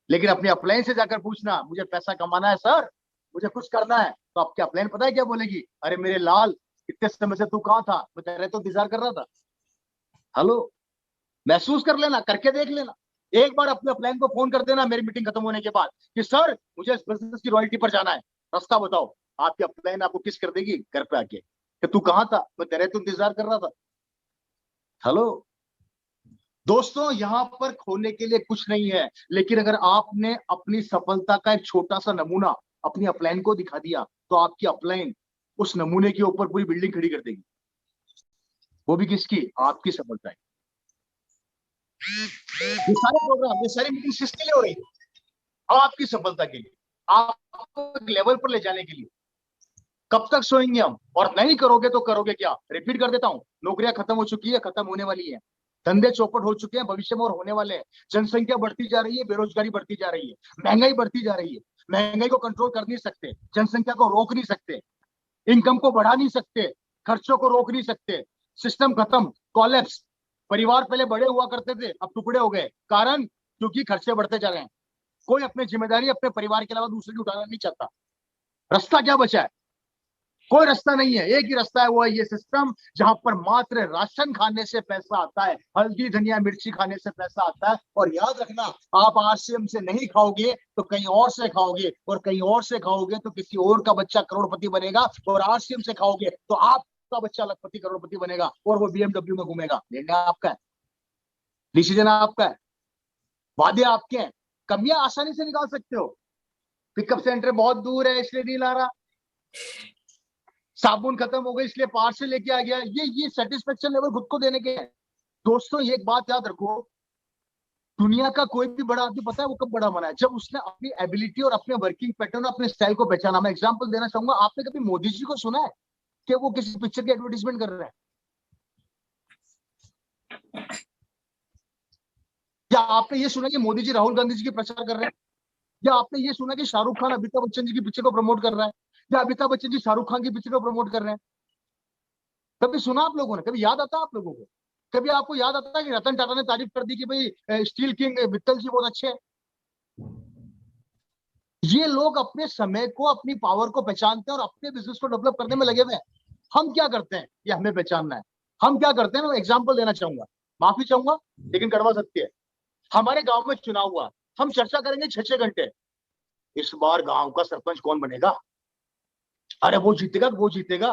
लेकिन अपने अपलाइन से जाकर पूछना मुझे पैसा कमाना है सर, मुझे कुछ करना है, तो आपके अपलाइन पता है क्या बोलेगी? अरे मेरे लाल, इतने समय से तू कहाँ था, मैं तेरे तो इंतजार कर रहा था। हेलो, महसूस कर लेना, करके देख लेना। एक बार अपने अपलाइन को फोन कर देना मेरी मीटिंग खत्म होने के बाद कि सर मुझे इस बिजनेस की रॉयल्टी पर जाना है, रास्ता बताओ। आपकी अपलाइन आपको किस कर देगी घर पे आके कि तू कहाँ था, मैं तेरे तो इंतजार कर रहा था। हेलो दोस्तों, यहाँ पर खोने के लिए कुछ नहीं है, लेकिन अगर आपने अपनी सफलता का एक छोटा सा नमूना अपनी अपलाइन को दिखा दिया, तो आपकी अपलाइन उस नमूने के ऊपर पूरी बिल्डिंग खड़ी कर देगी। वो भी किसकी? आपकी सफलता है। ये सारे प्रोग्राम, ये सारी मीटिंग किसके लिए हो रही है? आपकी सफलता के लिए, आपको एक लेवल पर ले जाने के लिए। कब तक सोएंगे हम? और नहीं करोगे तो करोगे क्या? रिपीट कर देता हूं, नौकरियां खत्म हो चुकी है, खत्म होने वाली है। धंधे चौपट हो चुके हैं, भविष्य में और होने वाले हैं। जनसंख्या बढ़ती जा रही है, बेरोजगारी बढ़ती जा रही है, महंगाई बढ़ती जा रही है। महंगाई को कंट्रोल कर नहीं सकते, जनसंख्या को रोक नहीं सकते, इनकम को बढ़ा नहीं सकते, खर्चों को रोक नहीं सकते। सिस्टम खत्म, कॉलेप्स। परिवार पहले बड़े हुआ करते थे, अब टुकड़े हो गए। कारण क्योंकि खर्चे बढ़ते जा रहे हैं। कोई अपनी जिम्मेदारी अपने परिवार के अलावा दूसरे की उठाना नहीं चाहता। रास्ता क्या बचा है? कोई रास्ता नहीं है। एक ही रास्ता है, वो है ये सिस्टम, जहां पर मात्र राशन खाने से पैसा आता है, हल्दी धनिया मिर्ची खाने से पैसा आता है। और याद रखना, आप आरसीएम से नहीं खाओगे तो कहीं और से खाओगे, और कहीं और से खाओगे तो किसी और का बच्चा करोड़पति बनेगा, और आरसीएम से खाओगे तो आपका बच्चा लखपति करोड़पति बनेगा, और वो बीएमडब्ल्यू में घूमेगा। निर्णय आपका है, डिसीजन आपका है, वादे आपके हैं। कमियां आसानी से निकाल सकते हो। पिकअप सेंटर बहुत दूर है इसलिए नहीं ला रहा, साबुन खत्म हो गई इसलिए पार्सल लेके आ गया। ये सेटिस्फेक्शन लेवल खुद को देने के है। दोस्तों, ये एक बात याद रखो, दुनिया का कोई भी बड़ा आदमी पता है वो कब बड़ा बना है? जब उसने अपनी एबिलिटी और अपने वर्किंग पैटर्न, अपने स्टाइल को पहचाना। मैं एग्जांपल देना चाहूंगा। आपने कभी मोदी जी को सुना है कि वो किसी पिक्चर की एडवर्टीजमेंट कर रहे हैं? या आपने ये सुना कि मोदी जी राहुल गांधी जी की प्रचार कर रहे हैं? या आपने ये सुना कि शाहरुख खान अमिताभ बच्चन जी की पिक्चर को प्रमोट कर रहा है? या अमिताभ बच्चन जी शाहरुख खान की पिक्चर को प्रमोट कर रहे हैं? कभी सुना आप लोगों ने? कभी याद आता आप लोगों को? कभी आपको याद आता है कि रतन टाटा ने तारीफ कर दी कि भाई स्टील किंग मित्तल जी बहुत अच्छे हैं? ये लोग अपने समय को, अपनी पावर को पहचानते हैं और अपने बिजनेस को डेवलप करने में लगे हुए हैं। हम क्या करते हैं ये हमें पहचानना है। हम क्या करते हैं, मैं एग्जांपल देना चाहूंगा, माफी चाहूंगा लेकिन कड़वा सत्य है। हमारे गांव में चुनाव हुआ, हम चर्चा करेंगे 6-6 घंटे, इस बार गांव का सरपंच कौन बनेगा, अरे वो जीतेगा वो जीतेगा।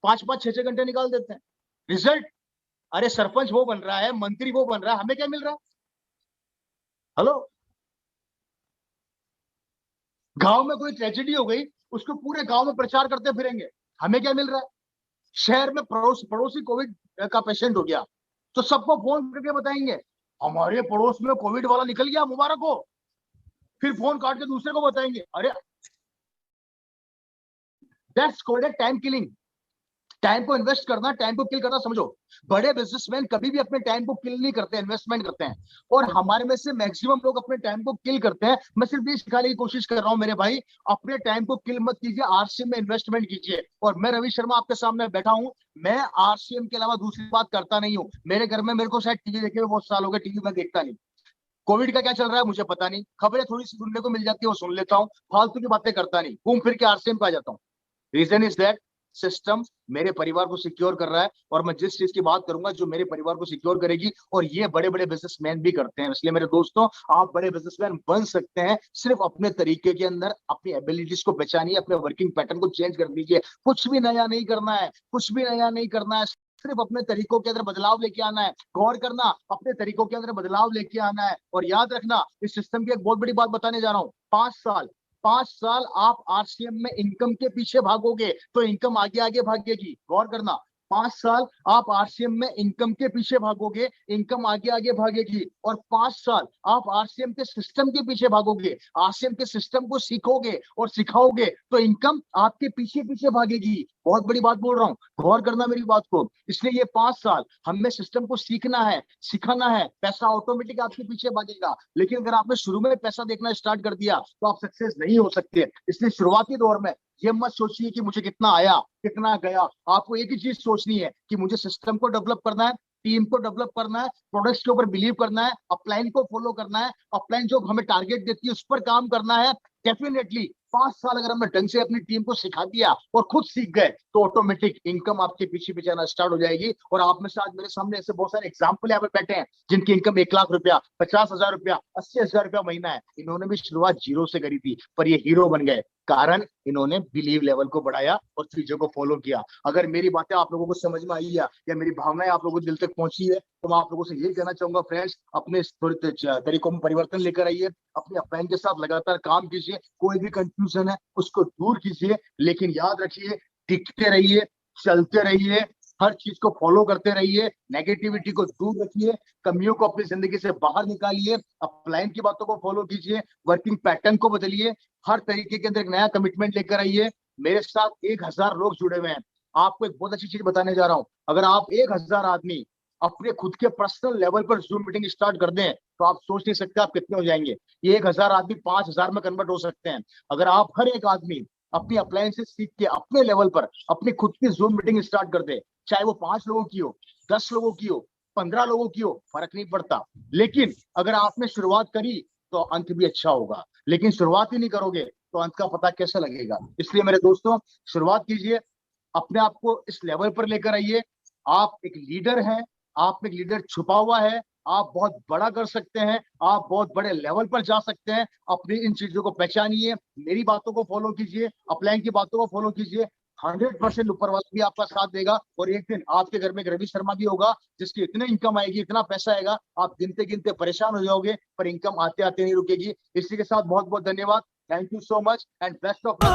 5-5 6-6 घंटे निकाल देते हैं। रिजल्ट, अरे सरपंच वो बन रहा है, मंत्री वो बन रहा है, हमें क्या मिल रहा है? हेलो, गांव में कोई ट्रेजेडी हो गई, उसको पूरे गांव में प्रचार करते फिरेंगे, हमें क्या मिल रहा है? शहर में पड़ोसी कोविड का पेशेंट हो गया तो सबको फोन करके बताएंगे हमारे पड़ोस में कोविड वाला निकल गया, मुबारक हो। फिर फोन काट के दूसरे को बताएंगे। अरे that's called time killing. Time को इन्वेस्ट करना, टाइम को किल करना समझो। बड़े बिजनेसमैन कभी भी अपने टाइम को किल नहीं करते, इन्वेस्टमेंट करते हैं। और हमारे में से मैक्सिमम लोग अपने टाइम को किल करते हैं। मैं सिर्फ ये सिखाने की कोशिश कर रहा हूं मेरे भाई, अपने टाइम को किल मत कीजिए, आरसीएम में इन्वेस्टमेंट कीजिए। और मैं रवि शर्मा आपके सामने बैठा हूं, मैं आरसीएम के अलावा दूसरी बात करता नहीं हूं। मेरे घर में, मेरे को शायद टीवी देखे हुए बहुत साल हो गए, टीवी में देखता नहीं। कोविड का क्या चल रहा है मुझे पता नहीं, खबरें थोड़ी सी सुनने को मिल जाती है वो सुन लेता हूँ, फालतू की बातें करता नहीं, घूम फिर के आरसीएम पे आ जाता हूँ। रीजन इज दैट सिस्टम मेरे परिवार को सिक्योर कर रहा है, और मैं जिस चीज की बात करूंगा जो मेरे परिवार को सिक्योर करेगी, और ये बड़े बड़े बिजनेसमैन भी करते हैं। इसलिए मेरे दोस्तों, आप बड़े बिजनेसमैन बन सकते हैं, सिर्फ अपने तरीके के अंदर अपनी एबिलिटीज को पहचानिए, अपने वर्किंग पैटर्न को चेंज कर दीजिए। कुछ भी नया नहीं करना है, कुछ भी नया नहीं करना है, सिर्फ अपने तरीकों के अंदर बदलाव लेके आना है। गौर करना, अपने तरीकों के अंदर बदलाव लेके आना है। और याद रखना, इस सिस्टम की एक बहुत बड़ी बात बताने जा रहा हूँ। 5 साल आप आरसीएम में इनकम के पीछे भागोगे तो इनकम आगे आगे भागेगी। गौर करना, 5 साल आप आरसीएम में इनकम के पीछे भागोगे, इनकम आगे आगे भागेगी। और 5 साल आप आरसीएम के सिस्टम के पीछे भागोगे, आरसीएम के सिस्टम को सीखोगे और सिखाओगे तो इनकम आपके पीछे पीछे भागेगी। बहुत बड़ी बात बोल रहा हूँ, गौर करना मेरी बात को। इसलिए ये 5 साल हमें सिस्टम को सीखना है, सिखाना है। पैसा ऑटोमेटिक आपके पीछे भागेगा, लेकिन अगर आपने शुरू में पैसा देखना स्टार्ट कर दिया तो आप सक्सेस नहीं हो सकते। इसलिए शुरुआती दौर में ये मत सोचिए कि मुझे कितना आया कितना गया। आपको एक ही चीज सोचनी है कि मुझे सिस्टम को डेवलप करना है, टीम को डेवलप करना है, प्रोडक्ट्स के ऊपर बिलीव करना है, अपलाइन को फॉलो करना है, अपलाइन जो हमें टारगेट देती है उस पर काम करना है। डेफिनेटली 5 साल अगर हमने ढंग से अपनी टीम को सिखा दिया और खुद सीख गए तो ऑटोमेटिक इनकम आपके पीछे पीछे आना स्टार्ट हो जाएगी। और आप में से आज मेरे सामने ऐसे बहुत सारे एग्जाम्पल यहाँ पे बैठे हैं जिनकी इनकम 1 लाख रुपया, 50,000 रुपया, 80,000 रुपया महीना है। इन्होंने भी शुरुआत जीरो से करी थी, पर ये हीरो बन गए, कारण इन्होंने बिलीव लेवल को बढ़ाया और चीजों को फॉलो किया। अगर मेरी बातें आप लोगों को समझ में आई है या मेरी भावनाएं आप लोगों को दिल तक पहुंची है तो मैं आप लोगों से यही कहना चाहूंगा, फ्रेंड्स, अपने थोड़े तरीकों में परिवर्तन लेकर आइए, अपने अपलाइन के साथ लगातार काम कीजिए, कोई भी कंफ्यूजन है उसको दूर कीजिए। लेकिन याद रखिए, टिकते रहिए, चलते रहिए, हर चीज को फॉलो करते रहिए, नेगेटिविटी को दूर रखिए, कमियों को अपनी जिंदगी से बाहर निकालिए, अपलाइन की बातों को फॉलो कीजिए, वर्किंग पैटर्न को बदलिए, हर तरीके के अंदर एक नया कमिटमेंट लेकर आइए। मेरे साथ 1,000 लोग जुड़े हुए हैं। आपको एक बहुत अच्छी चीज बताने जा रहा हूं, अगर आप 1,000 आदमी अपने खुद के पर्सनल लेवल पर जूम मीटिंग स्टार्ट कर दें तो आप सोच नहीं सकते आप कितने हो जाएंगे। ये 1000 आदमी 5000 में कन्वर्ट हो सकते हैं अगर आप हर एक आदमी अपनी अप्लायंसेस सीख के अपने लेवल पर अपनी खुद की जूम मीटिंग स्टार्ट कर दे, चाहे वो 5 लोगों की हो, 10 लोगों की हो, 15 लोगों की हो, फर्क नहीं पड़ता। लेकिन अगर आपने शुरुआत करी तो अंत भी अच्छा होगा, लेकिन शुरुआत ही नहीं करोगे तो अंत का पता कैसे लगेगा। इसलिए मेरे दोस्तों, शुरुआत कीजिए, अपने आप को इस लेवल पर लेकर आइए। आप एक लीडर हैं, आप में एक लीडर छुपा हुआ है, आप बहुत बड़ा कर सकते हैं, आप बहुत बड़े लेवल पर जा सकते हैं। अपनी इन चीजों को पहचानिए, मेरी बातों को फॉलो कीजिए, अपलाइन की बातों को फॉलो कीजिए। 100% ऊपर वाला भी आपका साथ देगा और एक दिन आपके घर में एक रवि शर्मा भी होगा जिसकी इतनी इनकम आएगी, इतना पैसा आएगा, आप गिनते गिनते परेशान हो जाओगे, पर इनकम आते आते नहीं रुकेगी। इसी के साथ बहुत बहुत धन्यवाद। Thank you so much and best of luck.